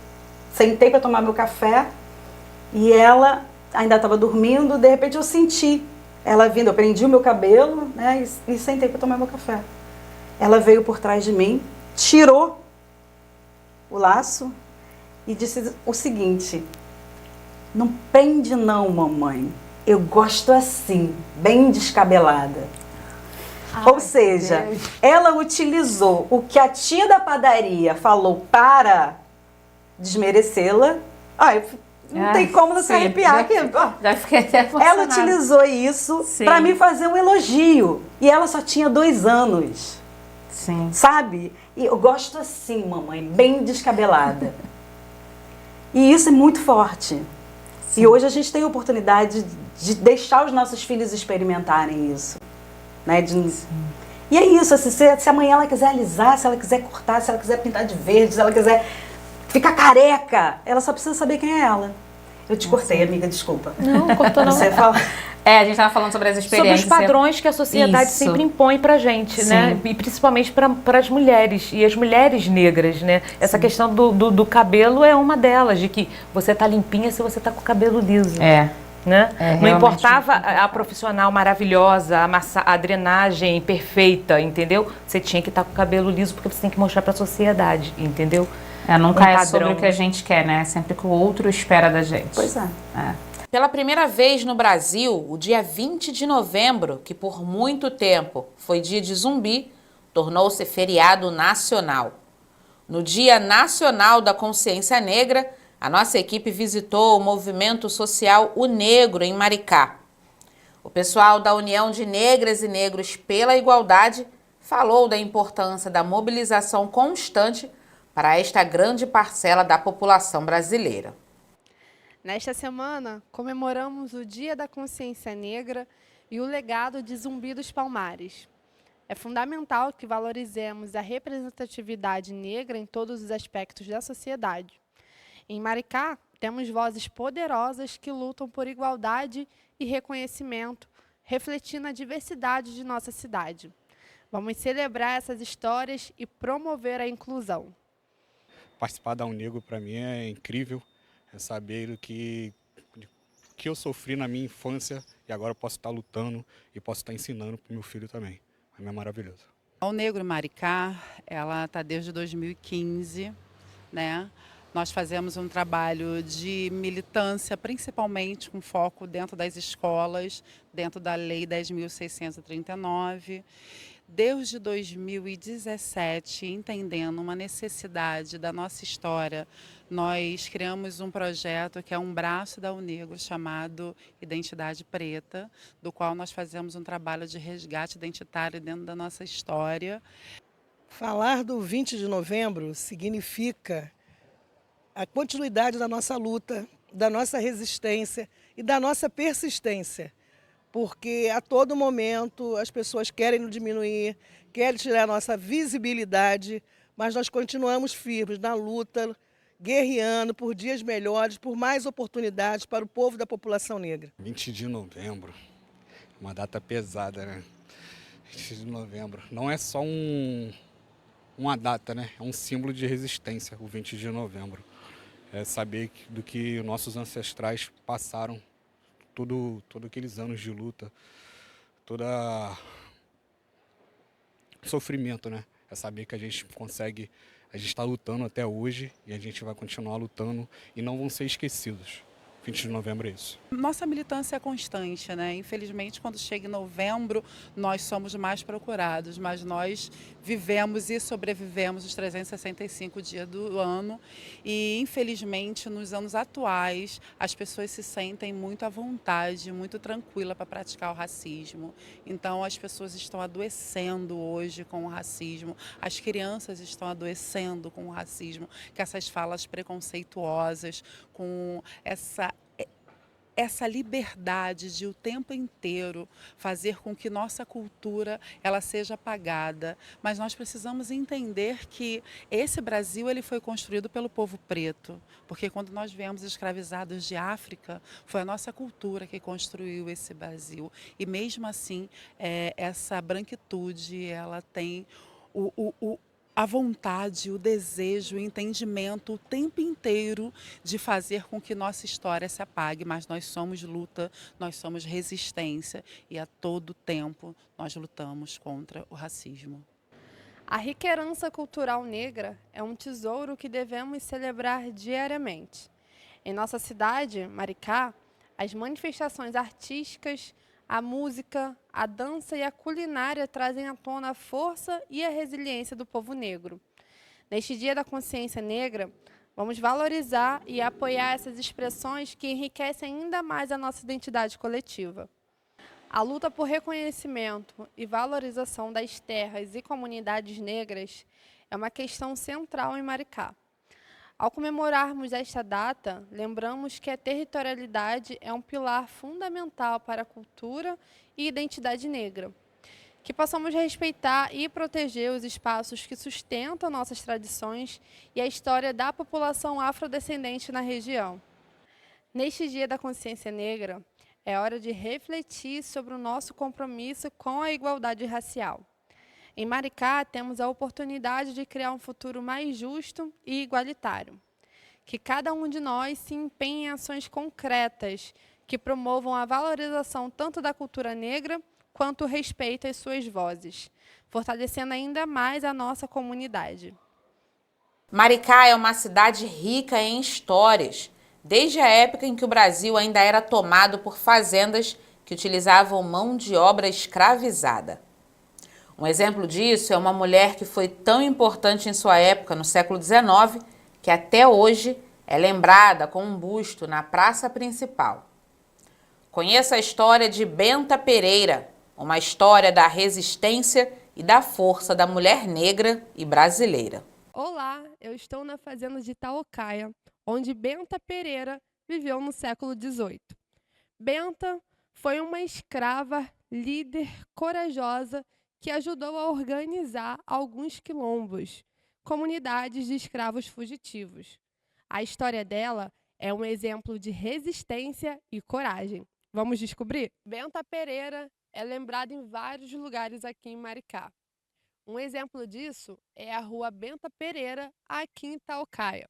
D: sentei para tomar meu café e ela ainda estava dormindo. De repente eu senti ela vindo, eu prendi o meu cabelo, né, e sentei para tomar meu café. Ela veio por trás de mim, tirou o laço e disse o seguinte, não prende não, mamãe. Eu gosto assim, bem descabelada. Ou seja, ela utilizou o que a tia da padaria falou para desmerecê-la. Não tem como não se arrepiar aqui.
E: Já fiquei até emocionada.
D: Ela utilizou isso para me fazer um elogio. E ela só tinha 2 anos.
E: Sim.
D: Sabe? E eu gosto assim, mamãe, bem descabelada. E isso é muito forte. Sim. E hoje a gente tem a oportunidade de deixar os nossos filhos experimentarem isso, né? E é isso, assim, se amanhã ela quiser alisar, se ela quiser cortar, se ela quiser pintar de verde, se ela quiser ficar careca, ela só precisa saber quem é ela. Eu te cortei, amiga, desculpa.
W: Não, cortou não.
D: Você fala...
E: A gente estava falando sobre as experiências.
W: Sobre os padrões que a sociedade sempre impõe pra gente, né? E principalmente para as mulheres, e as mulheres negras, né? Essa questão do cabelo é uma delas, de que você tá limpinha se você tá com o cabelo liso. Né? Não importava a profissional maravilhosa, a drenagem perfeita, entendeu? Você tinha que estar com o cabelo liso porque você tem que mostrar para a sociedade, entendeu?
E: Nunca é sobre o que a gente quer, né? É sempre o que o outro espera da gente.
D: Pois é.
A: Pela primeira vez no Brasil, o dia 20 de novembro, que por muito tempo foi dia de zumbi, tornou-se feriado nacional. No Dia Nacional da Consciência Negra, a nossa equipe visitou o movimento social O Negro, em Maricá. O pessoal da União de Negras e Negros pela Igualdade falou da importância da mobilização constante para esta grande parcela da população brasileira.
B: Nesta semana, comemoramos o Dia da Consciência Negra e o legado de Zumbi dos Palmares. É fundamental que valorizemos a representatividade negra em todos os aspectos da sociedade. Em Maricá, temos vozes poderosas que lutam por igualdade e reconhecimento, refletindo a diversidade de nossa cidade. Vamos celebrar essas histórias e promover a inclusão.
G: Participar da Negro para mim é incrível, é saber o que eu sofri na minha infância e agora eu posso estar lutando e posso estar ensinando para o meu filho também. É maravilhoso.
I: A Negro Maricá, ela está desde 2015, né? Nós fazemos um trabalho de militância, principalmente com foco dentro das escolas, dentro da Lei 10.639. Desde 2017, entendendo uma necessidade da nossa história, nós criamos um projeto que é um braço da Negro chamado Identidade Preta, do qual nós fazemos um trabalho de resgate identitário dentro da nossa história.
J: Falar do 20 de novembro significa a continuidade da nossa luta, da nossa resistência e da nossa persistência. Porque a todo momento as pessoas querem nos diminuir, querem tirar a nossa visibilidade, mas nós continuamos firmes na luta, guerreando por dias melhores, por mais oportunidades para o povo da população negra.
G: 20 de novembro, uma data pesada, né? 20 de novembro, não é só uma data, né? É um símbolo de resistência, o 20 de novembro. É saber do que nossos ancestrais passaram, todos aqueles anos de luta, todo sofrimento, né? É saber que a gente consegue, a gente está lutando até hoje e a gente vai continuar lutando e não vão ser esquecidos. 20 de novembro é isso.
I: Nossa militância é constante, né? Infelizmente, quando chega em novembro, nós somos mais procurados, mas nós vivemos e sobrevivemos os 365 dias do ano e, infelizmente, nos anos atuais, as pessoas se sentem muito à vontade, muito tranquila para praticar o racismo. Então, as pessoas estão adoecendo hoje com o racismo, as crianças estão adoecendo com o racismo, com essas falas preconceituosas, com essa liberdade de o tempo inteiro fazer com que nossa cultura ela seja apagada. Mas nós precisamos entender que esse Brasil ele foi construído pelo povo preto, porque quando nós viemos escravizados de África, foi a nossa cultura que construiu esse Brasil. E mesmo assim, essa branquitude, ela tem a vontade, o desejo, o entendimento o tempo inteiro de fazer com que nossa história se apague, mas nós somos luta, nós somos resistência e a todo tempo nós lutamos contra o racismo.
B: A rica herança cultural negra é um tesouro que devemos celebrar diariamente. Em nossa cidade, Maricá, as manifestações artísticas, a música, a dança e a culinária trazem à tona a força e a resiliência do povo negro. Neste Dia da Consciência Negra, vamos valorizar e apoiar essas expressões que enriquecem ainda mais a nossa identidade coletiva. A luta por reconhecimento e valorização das terras e comunidades negras é uma questão central em Maricá. Ao comemorarmos esta data, lembramos que a territorialidade é um pilar fundamental para a cultura e identidade negra. Que possamos respeitar e proteger os espaços que sustentam nossas tradições e a história da população afrodescendente na região. Neste Dia da Consciência Negra, é hora de refletir sobre o nosso compromisso com a igualdade racial. Em Maricá, temos a oportunidade de criar um futuro mais justo e igualitário. Que cada um de nós se empenhe em ações concretas que promovam a valorização tanto da cultura negra quanto o respeito às suas vozes, fortalecendo ainda mais a nossa comunidade.
A: Maricá é uma cidade rica em histórias, desde a época em que o Brasil ainda era tomado por fazendas que utilizavam mão de obra escravizada. Um exemplo disso é uma mulher que foi tão importante em sua época, no século XIX, que até hoje é lembrada com um busto na praça principal. Conheça a história de Benta Pereira, uma história da resistência e da força da mulher negra e brasileira.
B: Olá, eu estou na fazenda de Itaocaia, onde Benta Pereira viveu no século XVIII. Benta foi uma escrava, líder, corajosa, que ajudou a organizar alguns quilombos, comunidades de escravos fugitivos. A história dela é um exemplo de resistência e coragem. Vamos descobrir? Benta Pereira é lembrada em vários lugares aqui em Maricá. Um exemplo disso é a Rua Benta Pereira, aqui em Itaocaia.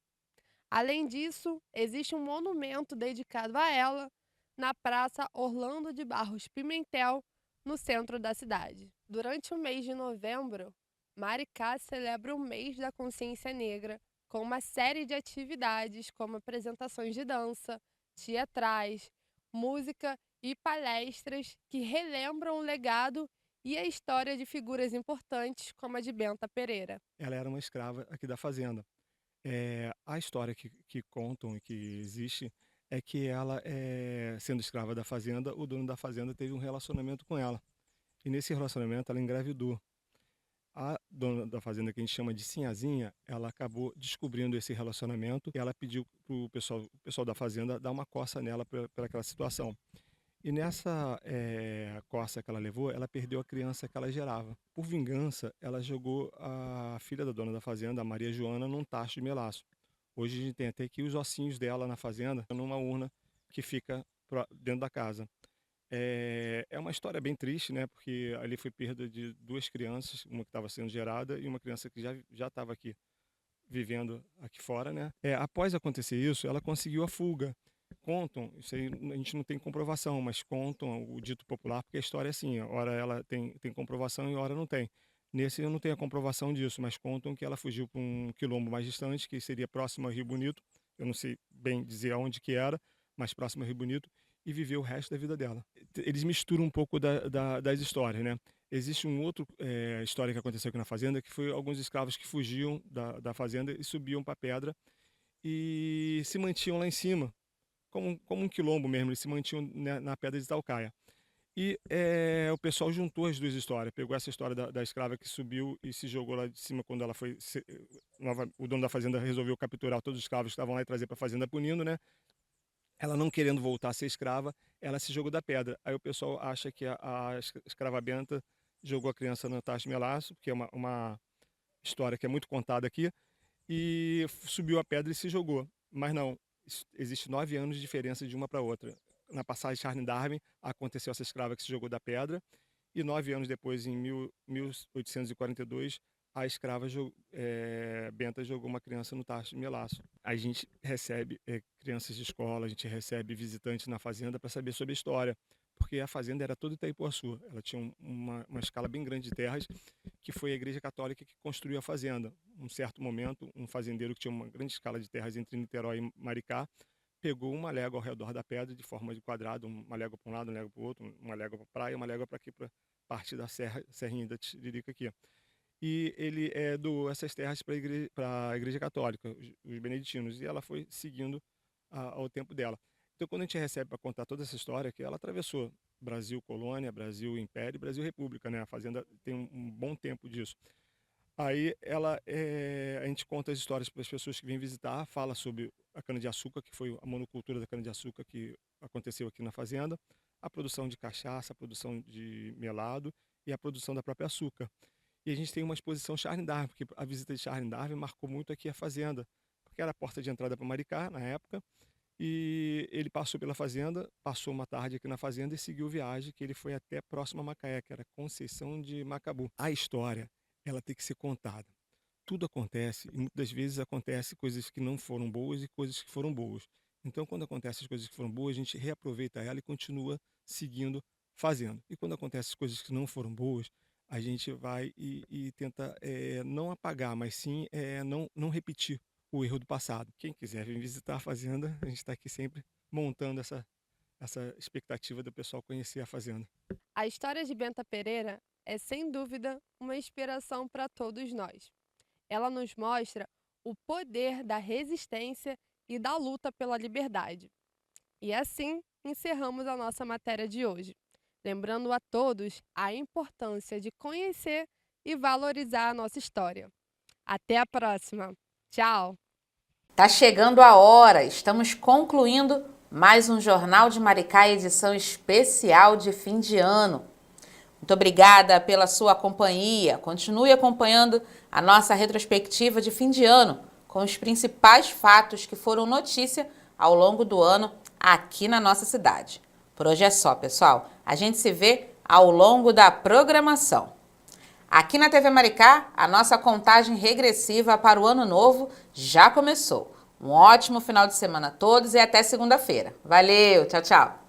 B: Além disso, existe um monumento dedicado a ela na Praça Orlando de Barros Pimentel, no centro da cidade. Durante o mês de novembro, Maricá celebra o mês da consciência negra com uma série de atividades como apresentações de dança, teatrais, música e palestras que relembram o legado e a história de figuras importantes como a de Benta Pereira.
K: Ela era uma escrava aqui da fazenda. A história que contam e que existe é que ela, sendo escrava da fazenda, o dono da fazenda teve um relacionamento com ela. E nesse relacionamento ela engravidou. A dona da fazenda, que a gente chama de Sinhazinha, ela acabou descobrindo esse relacionamento e ela pediu para o pessoal da fazenda dar uma coça nela por aquela situação. E nessa coça que ela levou, ela perdeu a criança que ela gerava. Por vingança, ela jogou a filha da dona da fazenda, a Maria Joana, num tacho de melaço. Hoje a gente tem até aqui os ossinhos dela na fazenda, numa urna que fica dentro da casa. É uma história bem triste, né? Porque ali foi perda de duas crianças, uma que estava sendo gerada e uma criança que já estava aqui, vivendo aqui fora, né? Após acontecer isso, ela conseguiu a fuga. Contam, isso aí a gente não tem comprovação, mas contam o dito popular, porque a história é assim, ora ela tem comprovação e ora não tem. Nesse eu não tenho a comprovação disso, mas contam que ela fugiu para um quilombo mais distante, que seria próximo ao Rio Bonito, eu não sei bem dizer aonde que era, mas próximo ao Rio Bonito, e viveu o resto da vida dela. Eles misturam um pouco das histórias, né? Existe uma outra história que aconteceu aqui na fazenda, que foi alguns escravos que fugiam da fazenda e subiam para a pedra e se mantinham lá em cima, como um quilombo mesmo, eles se mantinham na pedra de Itaocaia. E o pessoal juntou as duas histórias, pegou essa história da escrava que subiu e se jogou lá de cima quando ela foi... O dono da fazenda resolveu capturar todos os escravos que estavam lá e trazer para a fazenda punindo, né? Ela não querendo voltar a ser escrava, ela se jogou da pedra. Aí o pessoal acha que a escrava Benta jogou a criança no tacho de melaço, que é uma história que é muito contada aqui, e subiu a pedra e se jogou. Mas não, existe 9 anos de diferença de uma para outra. Na passagem de Charles Darwin, aconteceu essa escrava que se jogou da pedra, e 9 anos depois, em 1842, a escrava Benta jogou uma criança no tacho de melaço. A gente recebe crianças de escola, a gente recebe visitantes na fazenda para saber sobre a história, porque a fazenda era toda Itaipuaçu. Ela tinha uma escala bem grande de terras, que foi a Igreja Católica que construiu a fazenda. Um certo momento, um fazendeiro que tinha uma grande escala de terras entre Niterói e Maricá, pegou uma légua ao redor da pedra, de forma de quadrado, uma légua para um lado, uma légua para o outro, uma légua para a praia, uma légua para aqui, para parte da serrinha da Tiririca aqui. E ele doou essas terras para a Igreja Católica, os beneditinos, e ela foi seguindo ao tempo dela. Então, quando a gente recebe para contar toda essa história, que ela atravessou Brasil Colônia, Brasil Império, Brasil República, né? A fazenda tem um bom tempo disso. Aí a gente conta as histórias para as pessoas que vêm visitar, fala sobre a cana-de-açúcar, que foi a monocultura da cana-de-açúcar que aconteceu aqui na fazenda, a produção de cachaça, a produção de melado e a produção da própria açúcar. E a gente tem uma exposição Charles Darwin, porque a visita de Charles Darwin marcou muito aqui a fazenda, porque era a porta de entrada para Maricá, na época, e ele passou pela fazenda, passou uma tarde aqui na fazenda e seguiu viagem, que ele foi até próximo a Macaé, que era Conceição de Macabu. A história, ela tem que ser contada. Tudo acontece, e muitas vezes acontece coisas que não foram boas e coisas que foram boas. Então, quando acontecem as coisas que foram boas, a gente reaproveita ela e continua seguindo, fazendo. E quando acontecem as coisas que não foram boas, a gente vai e tenta não apagar, mas sim não repetir o erro do passado. Quem quiser vir visitar a fazenda, a gente está aqui sempre montando essa expectativa do pessoal conhecer a fazenda.
B: A história de Benta Pereira é, sem dúvida, uma inspiração para todos nós. Ela nos mostra o poder da resistência e da luta pela liberdade. E assim encerramos a nossa matéria de hoje, lembrando a todos a importância de conhecer e valorizar a nossa história. Até a próxima! Tchau!
A: Tá chegando a hora, estamos concluindo mais um Jornal de Maricá, edição especial de fim de ano. Muito obrigada pela sua companhia. Continue acompanhando a nossa retrospectiva de fim de ano, com os principais fatos que foram notícia ao longo do ano aqui na nossa cidade. Por hoje é só, pessoal. A gente se vê ao longo da programação. Aqui na TV Maricá, a nossa contagem regressiva para o ano novo já começou. Um ótimo final de semana a todos e até segunda-feira. Valeu, tchau, tchau.